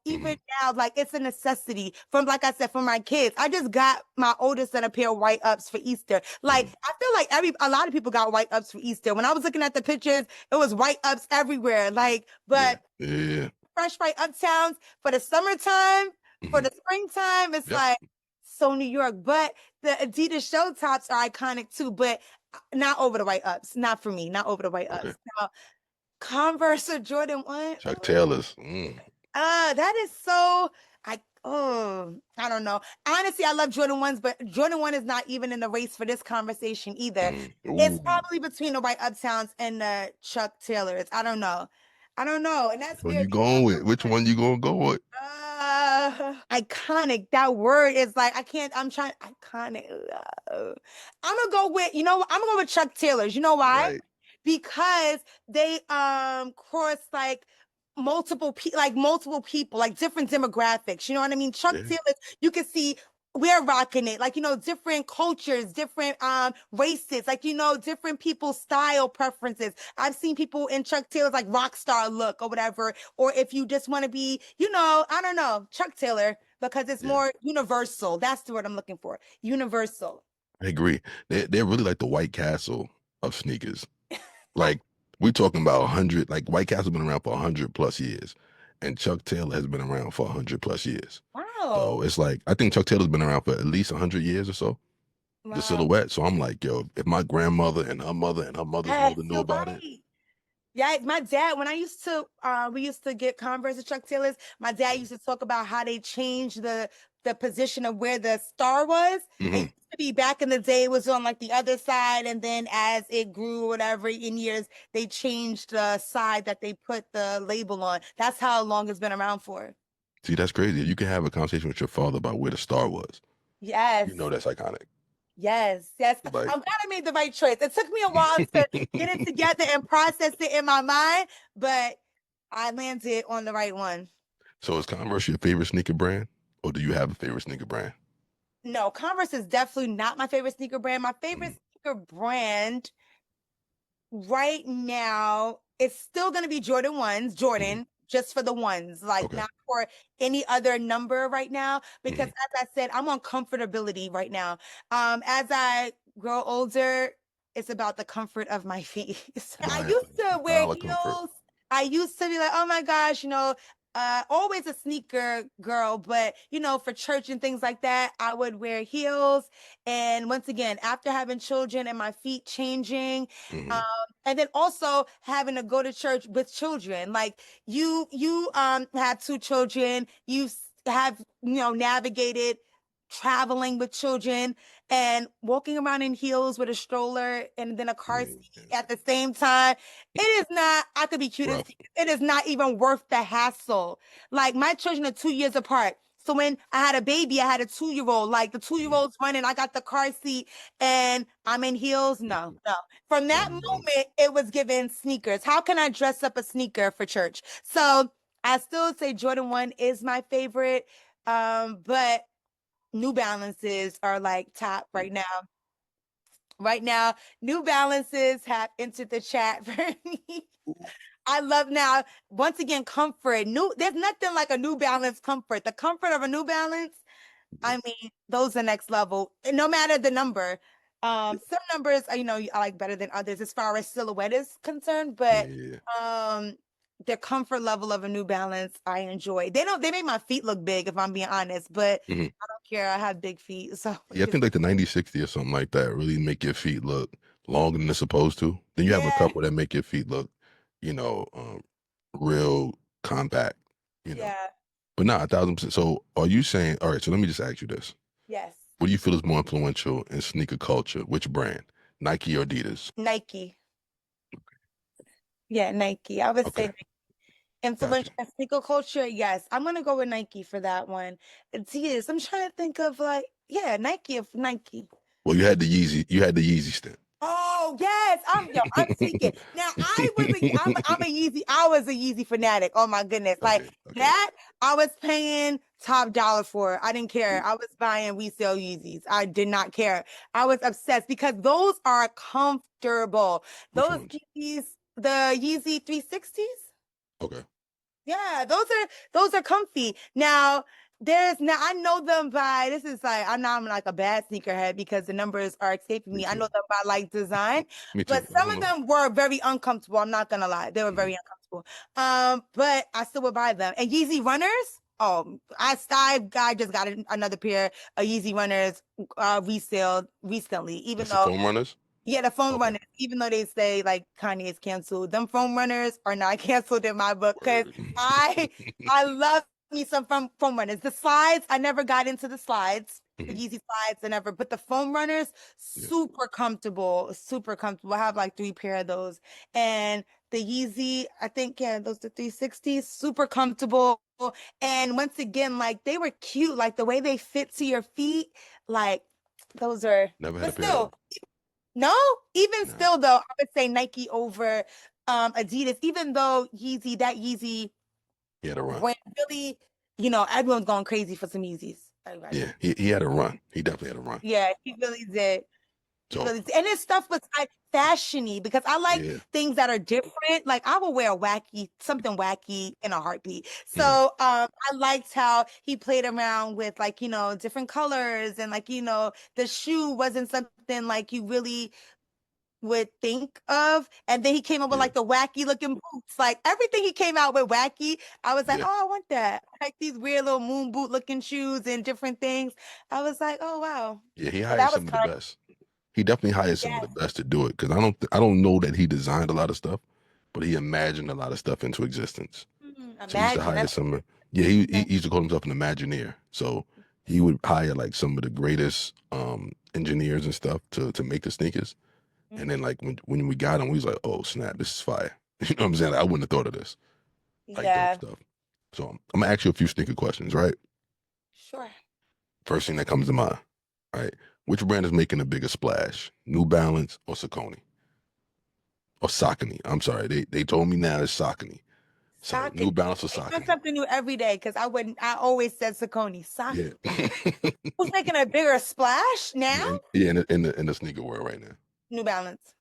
Mhm. now, like it's a necessity from, like I said, for my kids. I just got my oldest son a pair of white ups for Easter. Like Mhm. I feel like a lot of people got white ups for Easter. When I was looking at the pictures, it was white ups everywhere. Like, Yeah. but Yeah. Yeah. fresh white uptowns for the summertime, for Mhm. the springtime, it's Yep. like so New York. But the Adidas show tops are iconic too, but not over the white ups. Not for me, not over the white Okay. ups. Now, Converse or Jordan 1. Chuck Taylor's. That is so I don't know. Honestly, I love Jordan 1s, but Jordan 1 is not even in the race for this conversation either. It's Ooh. probably between the White Uptowns and the Chuck Taylors. I don't know. I don't know. And that's So weird you because going with which one you gonna go with? iconic. That word is like I can't. I'm trying iconic. I'm gonna go with I'm gonna go with Chuck Taylor's. You know why? Right. Because they cross like multiple people, like different demographics. You know what I mean? Chuck Yeah. Taylor's. You can see we're rocking it, like different cultures, different races, like different people's style preferences. I've seen people in Chuck Taylor's like rock star look or whatever, or if you just want to be, I don't know, Chuck Taylor, because it's Yeah. more universal. That's the word I'm looking for. Universal. I agree. They're really like the White Castle of sneakers. Like we're talking about 100. Like White Castle been around for 100 plus years, and Chuck Taylor has been around for 100 plus years. So Wow. it's like I think Chuck Taylor's been around for at least 100 years or so. The Wow. silhouette. So I'm like, yo, if my grandmother and her mother's Yes, mother knew you're about it. right. Yeah, my dad, when I used to we used to get Converse at Chuck Taylor's, my dad used to talk about how they changed the position of where the star was. It Mm-hmm. used to be back in the day, it was on like the other side, and then as it grew, whatever in years, they changed the side that they put the label on. That's how long it's been around for. See, that's crazy. You can have a conversation with your father about where the star was. Yes. You know that's iconic. Yes, yes. Like, I'm glad I made the right choice. It took me a while to get it together and process it in my mind, but I landed on the right one. so is Converse your favorite sneaker brand, or do you have a favorite sneaker brand? No, Converse is definitely not my favorite sneaker brand. My favorite Mhm. sneaker brand right now it's still going to be Jordan 1s, Mhm. Jordan, just for the ones, like Okay. not for any other number right now. Because Mhm. as I said, I'm on comfortability right now. As I grow older, it's about the comfort of my feet. So I Right. used to wear Dollar comfort. heels. I used to be like, oh my gosh, always a sneaker girl, but for church and things like that, I would wear heels. And once again, after having children and my feet changing, um, Mhm. and then also having to go to church with children, like you have two children, have navigated traveling with children and walking around in heels with a stroller and then a car Yeah. seat at the same time. It is not, I could be cute as Rough. it is not even worth the hassle. Like my children are 2 years apart, so when I had a baby, I had a 2 year old. Like the 2 year Mhm. old's running, I got the car seat and I'm in heels. No, Mhm. no. From No, that no, no. moment, it was given sneakers. How can I dress up a sneaker for church? So I still say Jordan 1 is my favorite. But New Balances are like top right now. Right now, New Balances have entered the chat for me. I love now, once again, comfort. There's nothing like a New Balance comfort. The comfort of a New Balance, I mean, those are next level. And no matter the number. Some numbers I like better than others as far as silhouette is concerned, Yeah. but Yeah. um the comfort level of a New Balance I enjoy. They make my feet look big if I'm being honest, but Mhm. I don't care. I have big feet. So Yeah, I think like the 90/60 or something like that really make your feet look longer than they're supposed to. Then you have a yeah, couple that make your feet look, you know, real compact, you know. yeah, But not 1,000%. So are you saying, all right, so let me just ask you this. yes. What do you feel is more influential in sneaker culture? Which brand? Nike or Adidas? Nike. Yeah, Nike. I would Okay, say gotcha. influential in sneaker culture. Yes, I'm gonna go with Nike for that one. Adidas. I'm trying to think of like, yeah, Nike of Nike. Well, you had the Yeezy stint. Oh yes, I'm tweaking. Now I'm a Yeezy. I was a Yeezy fanatic. Oh my goodness. Like Okay, okay. that, I was paying top dollar for it. I didn't care. I was buying resale Yeezys. I did not care. I was obsessed because those are comfortable. Which Those ones? Yeezys, the Yeezy 360s. Okay. Yeah, those are comfy. Now now I know them by this is like I know I'm like a bad sneakerhead because the numbers are escaping Me me. I know too. them by like design, Me but too. I some don't of know. them were very uncomfortable. I'm not gonna lie. They were Mhm. very uncomfortable. But I still would buy them. And Yeezy runners, oh, I just got another pair of Yeezy runners resale recently, even That's the though foam runners? yeah, the foam Okay. runners, even though they say like Kanye's canceled, them foam runners are not canceled in my book because Word. I I love me some foam runners. The slides, I never got into the slides, the Mhm. Yeezy slides, I never, but the foam runners, Yeah. super comfortable, super comfortable. I have like three pair of those. And the Yeezy, I think, yeah, those the 360s, super comfortable. And once again, like they were cute, like the way they fit to your feet, like those are, Never had but a pair of those. still. No, even Nah. still though, I would say Nike over Adidas, even though that Yeezy He had a run. brand really, everyone's going crazy for some Yeezys. Everybody. Yeah. He had a run. He definitely had a run. Yeah, he really did. He So really did. And his stuff was like fashiony because I like yeah. things that are different. Like I will wear something wacky in a heartbeat. Mhm. So I liked how he played around with like, different colors and like, the shoe wasn't something like you really would think of. And then he came up with Yeah. like the wacky looking boots. Like everything he came out with wacky. I was like, Yeah. oh, I want that. Like these weird little moon boot looking shoes and different things. I was like, oh wow. Yeah. He So hired that was some of the kind best. He definitely hired of some of the yes. best to do it because I don't know that he designed a lot of stuff, but he imagined a lot of stuff into existence. So he used to Imagine hire that's some. Yeah, he used to call himself an Imagineer. So he would hire like some of the greatest engineers and stuff to make the sneakers. And then mhm. like when we got him, we was like, oh snap, this is fire. You know what I'm saying? Like, I wouldn't have thought of this. Like dope Yeah, stuff. So I'm gonna ask you a few sneaker questions, right? sure. First thing that comes to mind, right? Which brand is making a bigger splash, New Balance or Saucony? Or Saucony? I'm sorry, they told me now it's Saucony. So New Saucony. Balance or You learn Saucony? something new every day because I always said Saucony. Yeah. Saucony. Who's making a bigger splash now? Yeah, in the sneaker world right now. New Balance.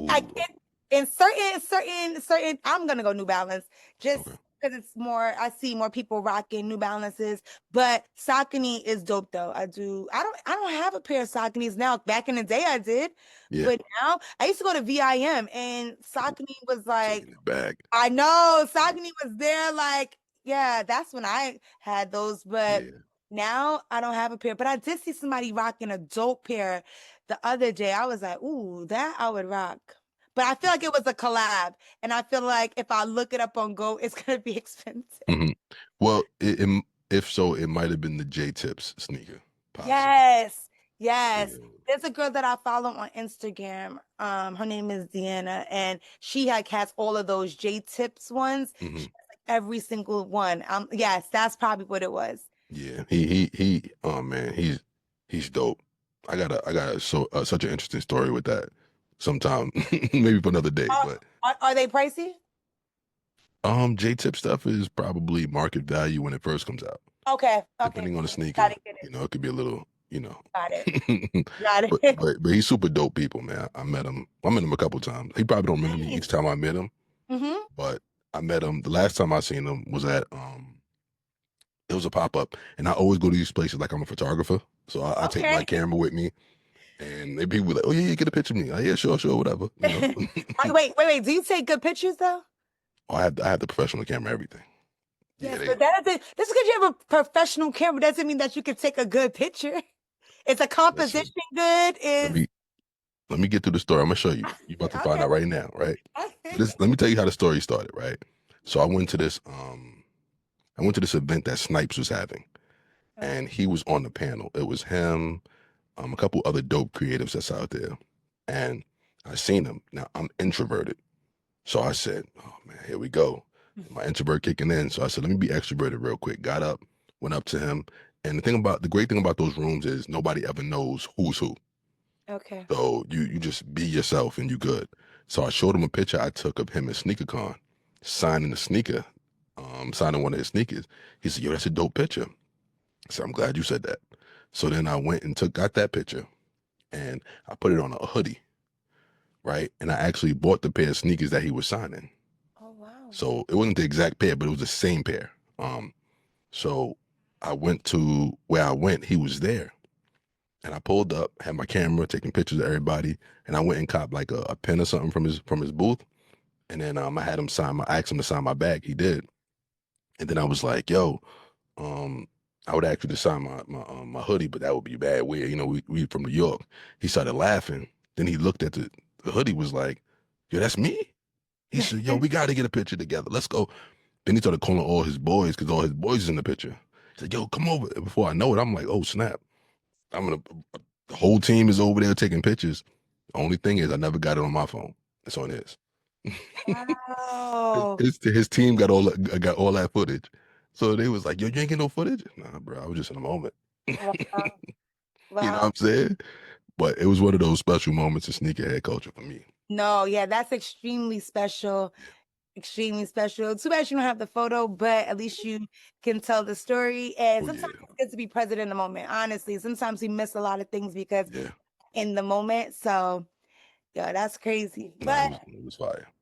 I Ooh, can't in certain I'm gonna go New Balance just okay. because it's more I see more people rocking New Balances, but Saucony is dope though. I don't have a pair of Sauconys now. Back in the day I did, Yeah, but now I used to go to VIM and Saucony was like taking it back. I know Saucony was there like yeah, that's when I had those, but Yeah. now I don't have a pair, but I did see somebody rocking a dope pair the other day. I was like, ooh, that I would rock. But I feel like it was a collab. And I feel like if I look it up on Go, it's gonna be expensive. Hmm. Well, if so, it might have been the J Tips sneaker, possibly. Yes, yes. Yeah. There's a girl that I follow on Instagram. Her name is Deanna, and she like has all of those J Tips ones. She Hmm. has like every single one. Yes, that's probably what it was. Yeah. He. Oh man, he's dope. I got such an interesting story with that. Sometime, maybe for another day. Are, But are they pricey? J Tip stuff is probably market value when it first comes out. Okay, okay, Depending on the cool. sneaker, Gotta get it. it could be a little, you know. Got it. Got but it. but but he's super dope people, man. I met him. I met him a couple times. He probably don't remember me Nice. each time I met him, Mm-hmm. but I met him. The last time I seen him was at it was a pop up, and I always go to these places like I'm a photographer, so I take my Okay. camera with me, and they people be like, oh yeah, get a picture of me. Like, yeah, sure, whatever, you know. Wait. Do you take good pictures though? Oh, I have the professional camera, everything. Yeah, Yes, but that doesn't. Just because you have a professional camera doesn't mean that you can take a good picture. Is the listen. composition good? Let Is me let me get through the story. I'm gonna show you. You're about to find okay. out right now, right? So Okay. this, let me tell you how the story started, right? So I went to this event that Snipes was having, and he was on the panel. It was him, a couple other dope creatives that's out there, and I seen him. Now I'm introverted, so I said, "Oh man, here we go." My introvert kicking in. So I said, "Let me be extroverted real quick." Got up, went up to him, and the great thing about those rooms is nobody ever knows who's who. Okay. So you just be yourself and you good. So I showed him a picture I took of him at SneakerCon, signing the sneaker, signing one of his sneakers. He said, "Yo, that's a dope picture." I said, "I'm glad you said that." So then I went and got that picture and I put it on a hoodie, right? And I actually bought the pair of sneakers that he was signing. Oh wow. So it wasn't the exact pair, but it was the same pair. So I went to where I went. He was there, and I pulled up, had my camera taking pictures of everybody, and I went and copped like a pen or something from his booth, and then I had him sign I asked him to sign my bag. He did, and then I was like, "Yo, um, I would ask you to sign my hoodie, but that would be bad. We from New York." He started laughing. Then he looked at the hoodie, was like, "Yo, that's me." He said, "Yo, we got to get a picture together. Let's go." Then he started calling all his boys because all his boys is in the picture. He said, "Yo, come over." And before I know it, I'm like, "Oh snap!" I'm gonna. The whole team is over there taking pictures. The only thing is, I never got it on my phone. It's on his. Wow. His team got all that footage. So they was like, "Yo, you ain't get no footage?" Nah, bro, I was just in a moment. Wow. You know Wow. what I'm saying? But it was one of those special moments in sneakerhead culture for me. No, yeah, that's extremely special. Yeah. Extremely special. Too bad you don't have the photo, but at least you can tell the story. And Oh sometimes yeah. it's good to be present in the moment. Honestly, sometimes we miss a lot of things because Yeah. in the moment. So, yeah, that's crazy. Nah, But it was fire.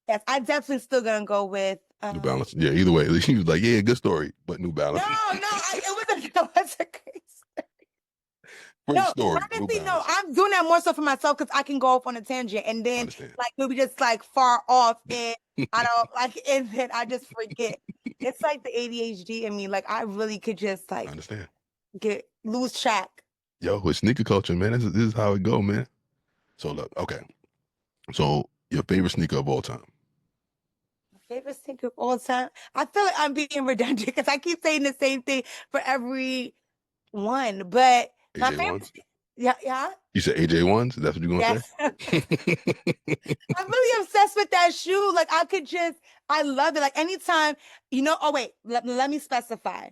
yes, I definitely still gonna go with New Balance. Yeah, either way. He was like, "Yeah, good story, but New no, Balance." it wasn't that was a crazy. Great No, story, New honestly, no. Balance. I'm doing that more so for myself because I can go off on a tangent and I then understand. like maybe just like far off and I don't like and then I just forget. It's like the ADHD in me. Like I really could just I like understand. get lose track. Yo, with sneaker culture, man, this is how it go, man. So look, okay. So your favorite sneaker of all time? Favorite sneaker of all time. I feel like I'm being redundant because I keep saying the same thing for every one. But my AJ favorite, ones? yeah, yeah, You said AJ ones? That's what you're gonna yes. say? I'm really obsessed with that shoe. Like I could just, I love it. Like anytime, oh wait, let me specify.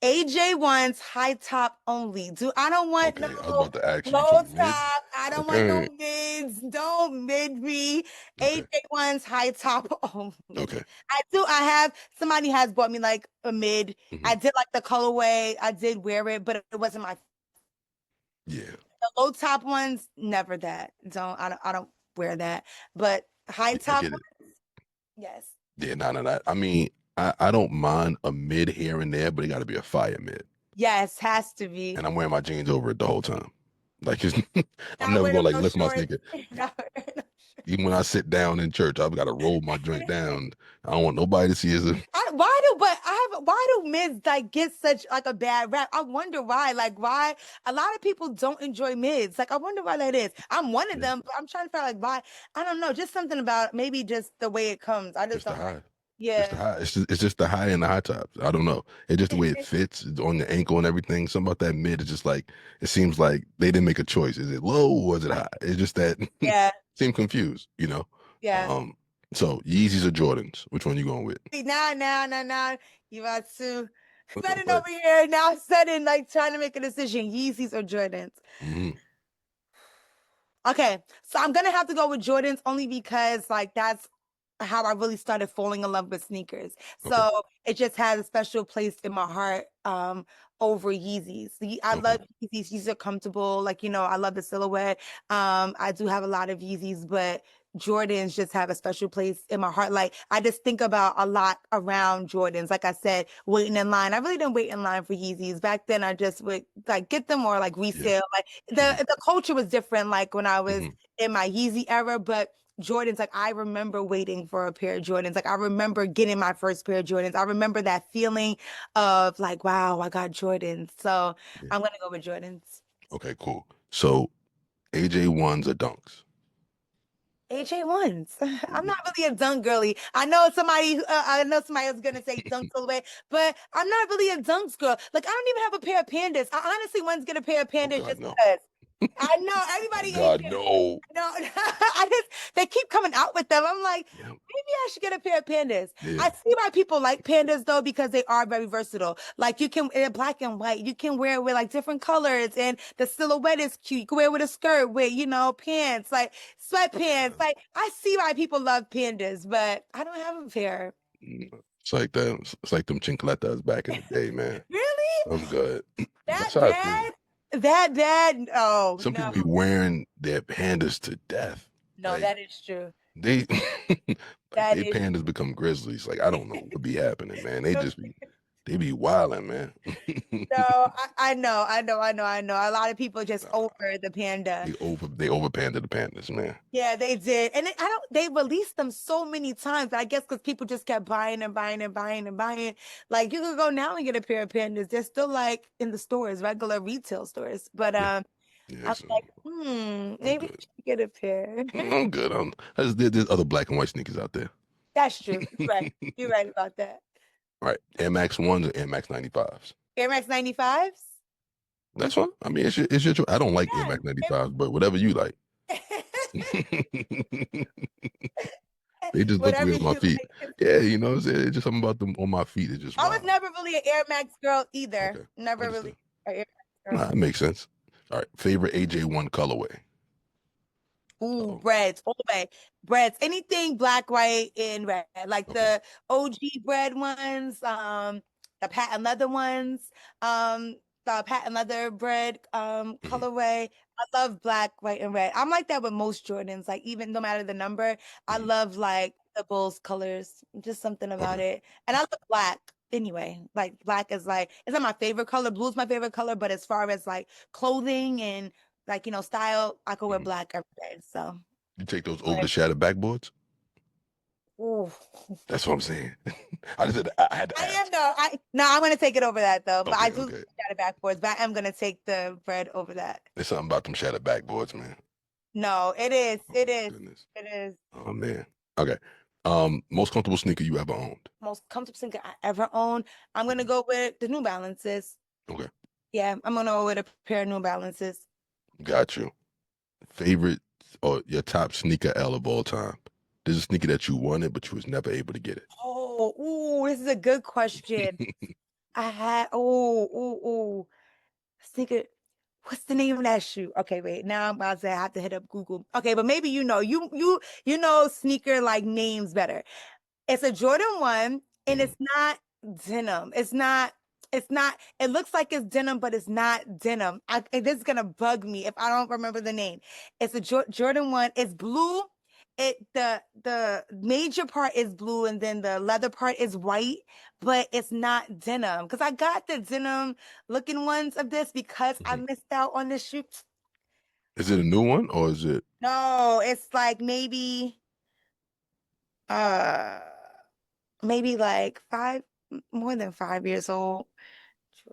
AJ wants high top only. I don't want Okay, I was no about to ask you. You low talking mids? top. I don't want no Okay, mids. Don't mid me. okay, AJ wants high top only. okay. I have somebody has bought me like a mid. Hmm. I did like the colorway. I did wear it, but it wasn't my Yeah, the low top ones, never that. I don't wear that. But high yeah, I top get it. ones, yes. Yeah, no. I mean, I don't mind a mid here and there, but it got to be a fire mid. Yes, has to be. And I'm wearing my jeans over it the whole time. Like, I'm Not never gonna wearing like no lift my shorts. sneaker. Not wearing no Even when I sit down in church, I've got to roll my joint down. I don't want nobody to see it. why do mids like get such like a bad rap? I wonder why. Like why a lot of people don't enjoy mids. Like I wonder why that is. I'm one of Yeah, them, but I'm trying to figure out like why. I don't know. Just something about maybe just the way it comes. I just just the don't like. high. Just the Yeah. high. It's just the high and the high tops. I don't know. It's just the way it fits. It's on the ankle and everything. Something about that mid is just like it seems like they didn't make a choice. Is it low or is it high? It's just that Yeah. seem confused, you know. Yeah. Um, so Yeezys or Jordans? Which one you going with? See, now. You about to sitting But over here now, sitting like trying to make a decision. Yeezys or Jordans. mhm, Okay, so I'm gonna have to go with Jordans only because like that's how I really started falling in love with sneakers. okay, So it just has a special place in my heart over Yeezys. I okay, love Yeezys. Yeezys are comfortable. Like, I love the silhouette. I do have a lot of Yeezys, but Jordans just have a special place in my heart. Like I just think about a lot around Jordans. Like I said, waiting in line. I really didn't wait in line for Yeezys. Back then I just would like get them or like yeah, resale. Like hmm the culture was different like when I was hmm in my Yeezy era, but Jordans, like I remember waiting for a pair of Jordans. Like I remember getting my first pair of Jordans. I remember that feeling of like, wow, I got Jordans. So yeah. I'm gonna go with Jordans. Okay, cool. So AJ ones or dunks? AJ ones. I'm Mhm. not really a dunk girly. I know somebody was gonna say dunks all the way, but I'm not really a dunks girl. Like I don't even have a pair of pandas. I honestly want to get a pair of Oh pandas God, just no. because. I know everybody ain't God, there. no. No, they keep coming out with them. I'm like, Yeah, maybe I should get a pair of pandas. yeah. I see why people like pandas though, because they are very versatile. Like you can, they're black and white. You can wear it with like different colors, and the silhouette is cute. You can wear it with a skirt, with pants, like sweatpants. Like I see why people love pandas, but I don't have a pair. It's like that. It's like them chincletas back in the day, man. Really? I'm good. That That's how I feel. bad? That bad? Oh Some no, people be wearing their pandas to death. no, Like that is true. they like That they is. pandas become grizzlies. Like I don't know what be happening, man. They be wilding, man. No, I know, I know. A lot of people just Nah, over the panda. they over panda the pandas, man. Yeah, they did. And I don't, they released them so many times. I guess because people just kept buying and buying and buying and buying. Like you could go now and get a pair of pandas. They're still like in the stores, regular retail stores. But Yeah, yeah. I'm So like, I'm maybe I good. should get a pair. I'm good. There's other black and white sneakers out there. That's true. You're right. You're right about that. All right, Air Max ones or Air Max 95s. Air Max 95s? That's fine. I mean, it's your choice. I don't like Air Max Yes. 95s, but whatever you like. They just look Whatever weird on my you feet. like. Yeah, it's just something about them on my feet. It's just I was wild. never really an Air Max girl either. Okay, Never really understood. an Air Max girl. Nah, that makes sense. All right, favorite AJ1 colorway. Ooh, Oh, breads, all the way. Breads, anything black, white, and red. Like okay. the OG bread ones, the patent leather ones, the patent leather bread Mhm, colorway. I love black, white, and red. I'm like that with most Jordans. Like even no matter the number, I mhm. love like the Bulls colors. Just something about Okay. it. And I love black anyway. Like black is like it's not my favorite color. Blue is my favorite color, but as far as like clothing and like style, I could wear Mhm. black every day. So, You take those over but the shattered backboards? ooh. That's what I'm saying. I had to I ask. am though. I'm gonna take it over that though. But I Okay, do okay. got it backwards. But I am gonna take the bread over that. There's something about them shattered backboards, man. No, it is. Oh It my is. goodness. It is. Oh man. Okay. Most comfortable sneaker you ever owned. Most comfortable sneaker I ever owned. I'm gonna Mhm. go with the New Balances. Okay. Yeah, I'm gonna go with a pair of New Balances. Got you. Favorite or your top sneaker L of all time. There's a sneaker that you wanted, but you was never able to get Oh, ooh, this is a good question. it. I had sneaker. What's the name of that shoe? Okay, wait. Now I'm about to say I have to hit up Google. Okay, but maybe you know sneaker like names better. It's a Jordan 1 and Mhm. it's not denim. It's not it looks like it's denim, but it's not denim. This is gonna bug me if I don't remember the name. It's a Jordan 1. It's blue. The major part is blue and then the leather part is white, but it's not denim. Because I got the denim looking ones of this because I Mhm. missed out on the shoe. Is it a new one or is it? No, it's like uh maybe like more than 5 years old.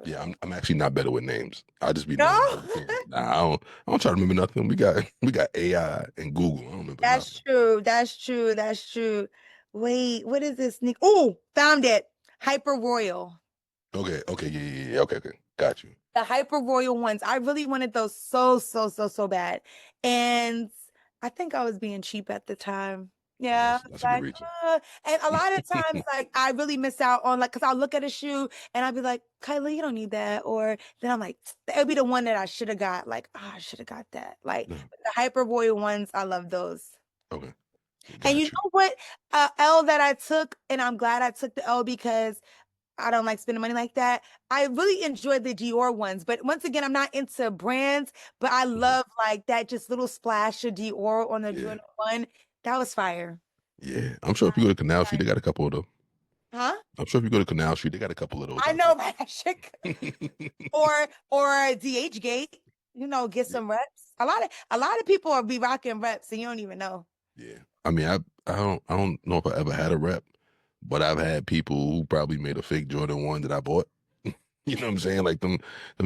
Yeah, Jordan. I'm actually not better with names. I just be No, knowing what I can. Nah, I don't try to remember nothing. We got AI and Google. I don't remember that's nothing. true. That's true. That's true. Wait, what is this sneak? Oh, found it. Hyper Royal. Okay, okay, yeah. Okay, okay. Got you. The Hyper Royal ones. I really wanted those so, so, so, so bad. And I think I was being cheap at the time. Yeah, Yeah, I was that's a good like, reason. and a lot of times, like, I really miss out on, like, because I'll look at a shoe and I'll be like, Kyla, you don't need that. Or then I'm like, it'll be the one that I should have got. Like, I should have got that. Like, No, the Hyper Royal ones, I love those. okay, And you got you. know what? L that I took, and I'm glad I took the L because I don't like spending money like that. I really enjoyed the Dior ones, but once again, I'm not into brands, but I Mhm. love like that just little splash of Dior on the Yeah, Jordan 1. That was fire. yeah. I'm sure if you go to Canal Street, they Fire. got a couple of those. Huh? I'm sure if you go to Canal Street, they got a couple of those I out know, but I should there. or DH Gate, get Yeah, some reps. A lot of people are be rocking reps and you don't even know. yeah. I mean, I don't know if I ever had a rep, but I've had people who probably made a fake Jordan 1 that I bought. You know what I'm saying? Like them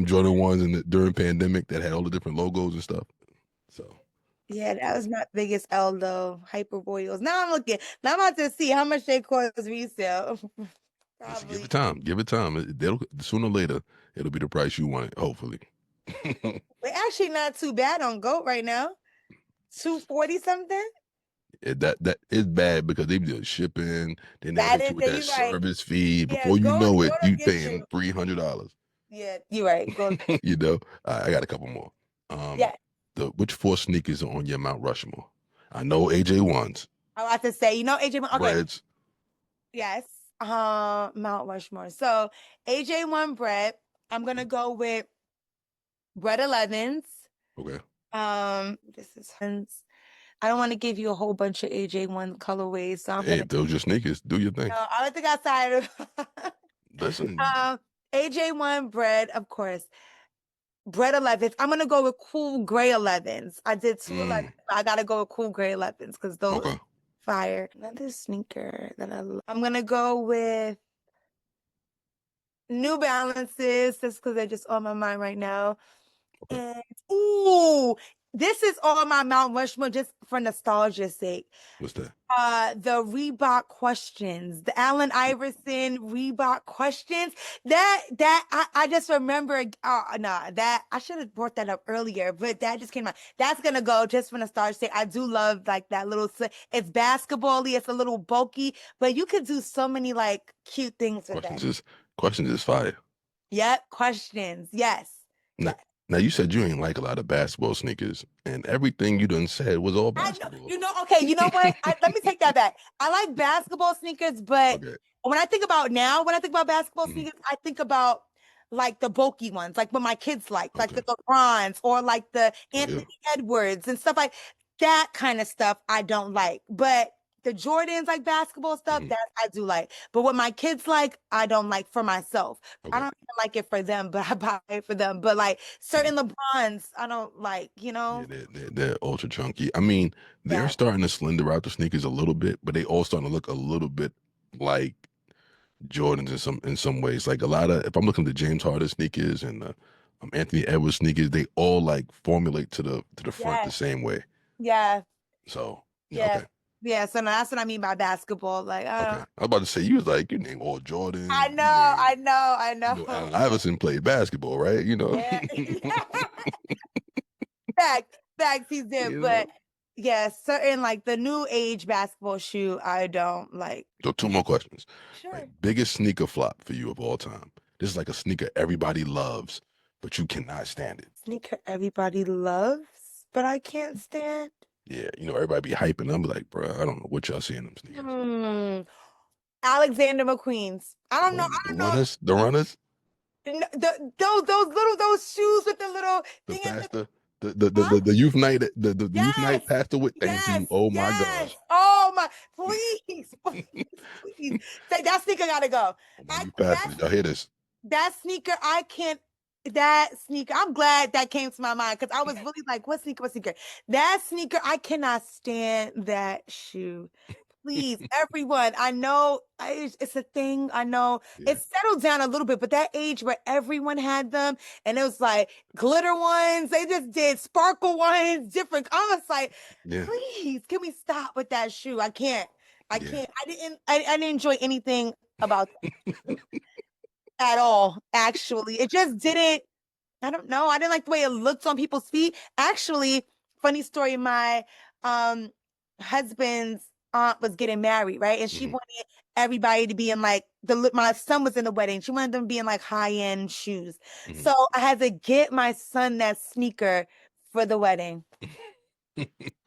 Jordan ones during pandemic that had all the different logos and stuff. So Yeah, that yeah, was my biggest L though. Hyper Royals. Now I'm looking. Now I'm about to see how much they cost resale. listen, give it Probably. time. Give it time. They'll sooner or later it'll be the price you want it. Hopefully. We're actually not too bad on GOAT right now. 240 something. That is bad because they do shipping, then they'll That hit is you with that that you right. service fee. Yeah, Before you GOAT, know it, GOAT'll you get you. paying $300. Yeah, you're right. GOAT. You know, I got a couple more. Yeah. Which four sneakers are on your Mount Rushmore? I know AJ ones, I have to say, AJ. Okay. breads. Yes. Mount Rushmore. So AJ1 bread. I'm gonna go with bread 11s. Okay. This is I don't want to give you a whole bunch of AJ1 colorways, so I'm Hey, gonna if those your sneakers, do your thing. I don't think outside of Listen, AJ1 bread, of course. Bread 11s. I'm gonna go with cool gray 11s. I did 211. mm, I gotta go with cool gray 11s because those okay. fire. Another sneaker that I love. I'm gonna go with New Balances just because they're just on my mind right now. Okay. And ooh, this is on my Mount Rushmore just for nostalgia's sake. What's that? The Reebok questions, the Allen Iverson Reebok questions. I just remember. Nah, that I should have brought that up earlier, but that just came out. That's gonna go just for nostalgia's sake. I do love like that little. It's basketball-y. It's a little bulky, but you could do so many like cute things with that. Questions is fire. Yep, questions. Yes. Now, Yes. now you said you ain't like a lot of basketball sneakers, and everything you done said was all I know, basketball. okay, you know what? Let me take that back. I like basketball sneakers, but Okay. when I think about now, when I think about basketball Mhm. sneakers, I think about like the bulky ones, like what my kids like Okay. the LeBrons or like the Oh yeah. Anthony Edwards and stuff like that kind of stuff I don't like. But the Jordans, like basketball stuff, Mhm. that I do like. But what my kids like, I don't like for myself. I Okay. don't even like it for them, but I buy it for them. But like Mhm. certain LeBrons, I don't like, Yeah, they're ultra chunky. I mean, they're Yeah. starting to slender out the sneakers a little bit, but they all starting to look a little bit like Jordans in some ways. Like a lot of, if I'm looking at the James Harden sneakers and the Anthony Edwards sneakers, they all like formulate to the front the Yeah. same way. Yeah. So yeah, Yeah. okay, Yeah. So now that's what I mean by basketball. Like, I okay. don't, I was about to say you was like you name all I Jordan, you know, name I know, I Allen know. Iverson played basketball, right? You know, Yeah. Facts, he's there. you But know. yeah, certain like the new age basketball shoe, I don't like. So two more questions. Like Sure. biggest sneaker flop for you of all time. This is like a sneaker everybody loves, but you cannot stand it. Sneaker everybody loves, but I can't stand. Yeah, everybody be hyping them, be like, bro, I don't know what y'all see in them sneakers. Hmm. Alexander McQueen's. I don't know. Oh, I the don't know. runners, the runners, Those shoes with the little the thing at the pastor, the huh? the youth night, the youth night Yes, pastor with. Thank yes, you. Oh my yes. gosh. Oh my, please, please, please. Say that sneaker gotta go. Oh my I youth pastor. that Did y'all hear this? that sneaker, I can't. That sneaker, I'm glad that came to my mind because I was really like, what sneaker? What sneaker? That sneaker, I cannot stand that shoe. Please, everyone. I know it's a thing. I know Yeah, it's settled down a little bit, but that age where everyone had them and it was like glitter ones, they just did sparkle ones, different. I was like, yeah, please, can we stop with that shoe? I can't. I yeah. can't. I didn't enjoy anything about that at all, actually. It just didn't. I don't know. I didn't like the way it looked on people's feet. Actually, funny story, my um husband's aunt was getting married, right? And she Hmm. wanted everybody to be in like my son was in the wedding. She wanted them to be in like high-end shoes. Hmm. So I had to get my son that sneaker for the wedding.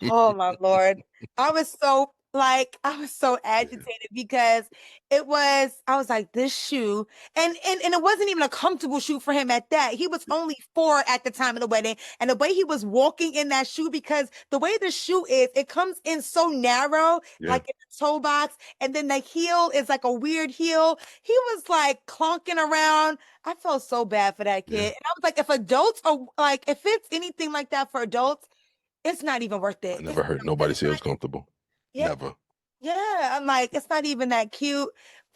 Oh my Lord. I was so Yeah, agitated because I was like, this shoe, and it wasn't even a comfortable shoe for him at that. He was only 4 at the time of the wedding. And the way he was walking in that shoe, because the way the shoe is, it comes in so narrow, yeah, like in the toe box, and then the heel is like a weird heel. He was like clunking around. I felt so bad for that yeah. kid. And I was like, if adults are like, if it's anything like that for adults, it's not even worth I it. never heard nobody It's say it not, was comfortable. yeah, Never. yeah. I'm like, it's not even that cute.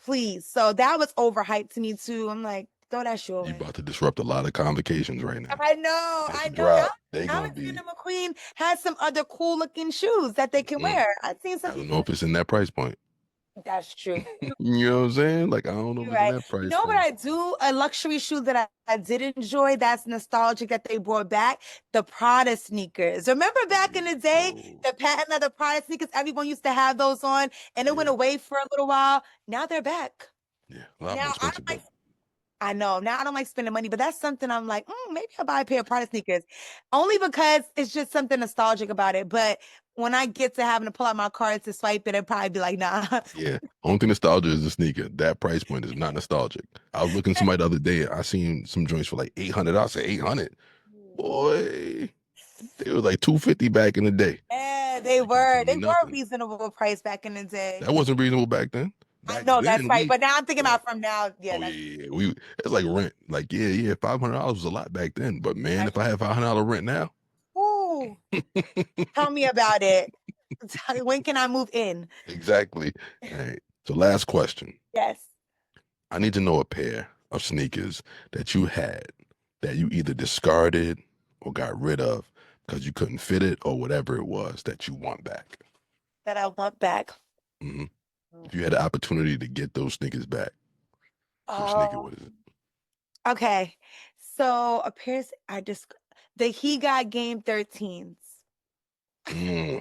Please. So that was overhyped to me too. I'm like, throw that shoe You away. about to disrupt a lot of convocations right now. I know, This I know. drop, they gonna Alexander be. McQueen has some other cool looking shoes that they can Mm, wear. I've seen some I don't know people. if it's in that price point. That's true. You know what I'm saying? Like, I don't know if You're it's in right. that You price know what point. I do? A luxury shoe that I did enjoy that's nostalgic that they brought back? The Prada sneakers. Remember back in the day, Oh, the patent of the Prada sneakers, everyone used to have those on and it went yeah, away for a little while. Now they're back. yeah. A lot more Now I expensive don't like though. I know. Now I don't like spending money, but that's something I'm like, maybe I'll buy a pair of Prada sneakers. Only because it's just something nostalgic about it. But when I get to having to pull out my cards to swipe it, I'd probably be like, nah. Yeah. Only thing nostalgia is the sneaker. That price point is not nostalgic. I was looking at somebody the other day. I seen some joints for like 800. I said 800. Boy, they was like 250 back in the day. Yeah, they You couldn't were. tell me They were nothing. reasonable price back in the day. That wasn't reasonable back then. I Back know that's then, right. But now I'm thinking well, about from now. Yeah, oh that's yeah, yeah. It's like rent. Like, yeah, $500 was a lot back then. But man, right. if I had $500 rent now, Ooh, tell me about it. When can I move in? exactly. All right. So last question. Yes. I need to know a pair of sneakers that you had that you either discarded or got rid of because you couldn't fit it or whatever it was that you want back. That I want back. hmm If you had the opportunity to get those sneakers back, what sneaker Oh, was it? okay. So appears I just the He Got Game 13s. Mm,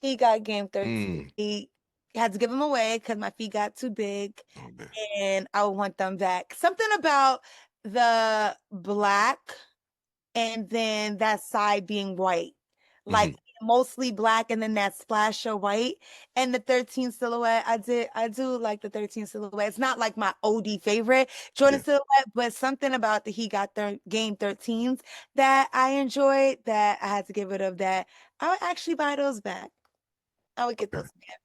He got Game 13. mm. He had to give them away because my feet got too big Oh man. and I want them back. Something about the black and then that side being white, like hmm mostly black and then that splash of white. And the 13 silhouette, I do like the 13 silhouette. It's not like my OD favorite Jordan Yeah. silhouette, but something about the He Got Game 13s that I enjoyed that I had to get rid of that. I would actually buy those back. I would get Okay. those back.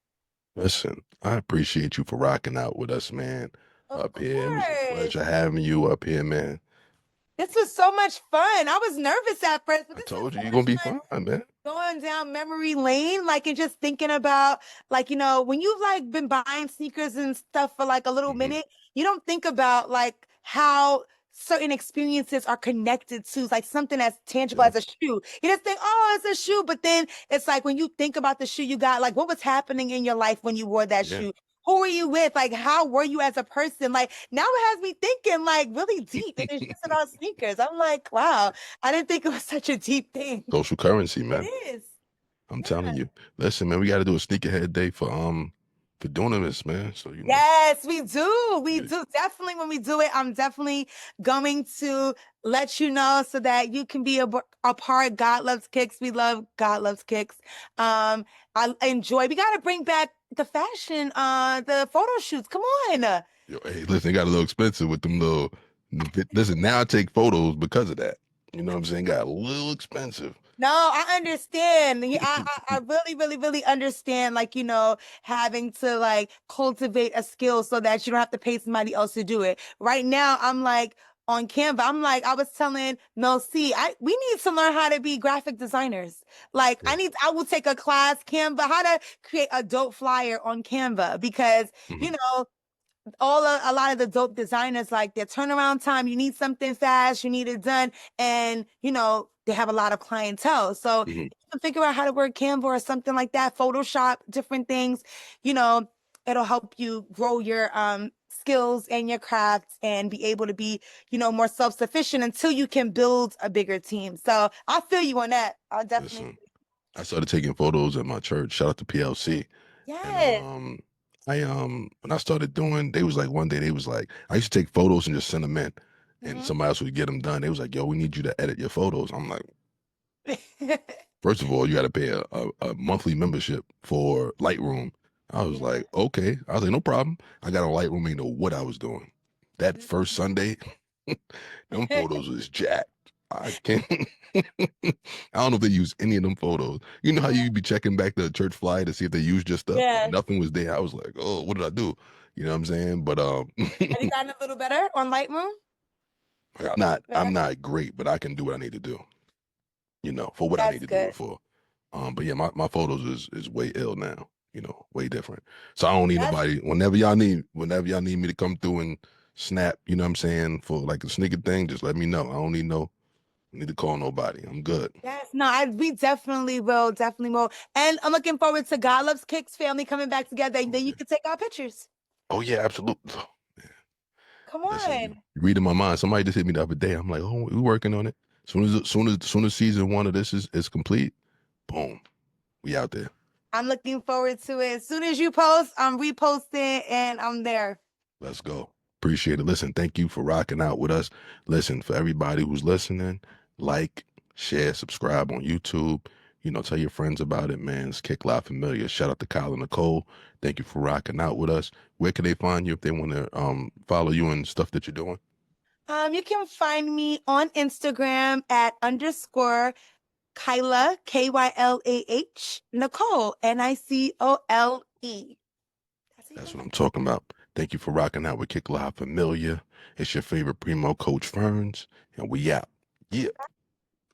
Listen, I appreciate you for rocking out with us, man. Of Up here. It was a course. pleasure having you up here, man. This was so much fun. I was nervous at first, but I this was told you so you're gonna much be fun. fine, man. Going down memory lane, like and just thinking about like, when you've like been buying sneakers and stuff for like a little hmm minute, you don't think about like how certain experiences are connected to like something as tangible Yeah. as a shoe. You just think, oh, it's a shoe, but then it's like when you think about the shoe you got, like what was happening in your life when you wore that Yeah. shoe? Who were you with? Like, how were you as a person? Like, now it has me thinking like really deep, and it's just about sneakers. I'm like, wow, I didn't think it was such a deep thing. Social currency, It man. is. I'm Yeah. telling you. Listen, man, we got to do a sneakerhead day for doing this, man. So Yes, we do. We get it. do. Definitely when we do it, I'm definitely going to let you know so that you can be a part. God loves kicks. We love God loves kicks. I enjoy. We got to bring back the fashion, the photo shoots. Come on. Yo, hey, listen, it got a little expensive with them little. Listen, now I take photos because of that. You know what I'm saying? Got a little expensive. No, I understand. I really, really, really understand, like, having to like cultivate a skill so that you don't have to pay somebody else to do it. Right now, I'm like on Canva. I'm like, I was telling Mel C, we need to learn how to be graphic designers. Like, Yeah. I will take a class, Canva, how to create a dope flyer on Canva because, hmm you know, a lot of the dope designers like their turnaround time, you need something fast, you need it done, and they have a lot of clientele, so hmm you can figure out how to work Canva or something like that, Photoshop, different things. you know it'll help you grow your skills and your crafts and be able to be more self-sufficient until you can build a bigger team. So I feel you on that. I'll definitely. Listen, I started taking photos at my church. Shout out to PLC. And Yes. I when I started doing, they was like one day they was like, I used to take photos and just send them in, and Mhm. somebody else would get them done. They was like, yo, we need you to edit your photos. I'm like, first of all, you got to pay a monthly membership for Lightroom. I was Yeah. like, okay. I was like, no problem. I got a Lightroom, ain't know what I was doing. That first Sunday, them photos was jacked. I can't. I don't know if they use any of them photos. You know how you be checking back the church flyer to see if they used your stuff, and Yeah. nothing was there. I was like, oh, what did I do? You know what I'm saying? But Have you gotten a little better on Lightroom? I'm Better? not great, but I can do what I need to do. For what I need That's to do it good. for. But yeah, my photos is way ill now. Way different. So I don't need That's nobody. Whenever y'all need me to come through and snap, you know what I'm saying, for like a sneaker thing, just let me know. I don't need no Need to call nobody. I'm good. Yes, no, we definitely will, definitely will. And I'm looking forward to God Loves Kicks family coming back together, and Oh then you yeah. can take our pictures. Oh yeah, absolutely. Come Listen, on. you reading my mind. Somebody just hit me the other day. I'm like, oh, we working on it. Soon as season one of this is complete, boom, we out there. I'm looking forward to it. As soon as you post, I'm reposting and I'm there. Let's go. Appreciate it. Listen, thank you for rocking out with us. Listen, for everybody who's listening, like, share, subscribe on YouTube. Tell your friends about it, man. It's Kylah Familia. Shout out to Kylah Nicole. Thank you for rocking out with us. Where can they find you if they want to follow you and stuff that you're doing? You can find me on Instagram at underscore Kylah, Kylah, Nicole, Nicole. That's how you That's find what me. I'm talking about. Thank you for rocking out with Kylah Familia. It's your favorite primo, Coach Fernz, and we out. Yeah.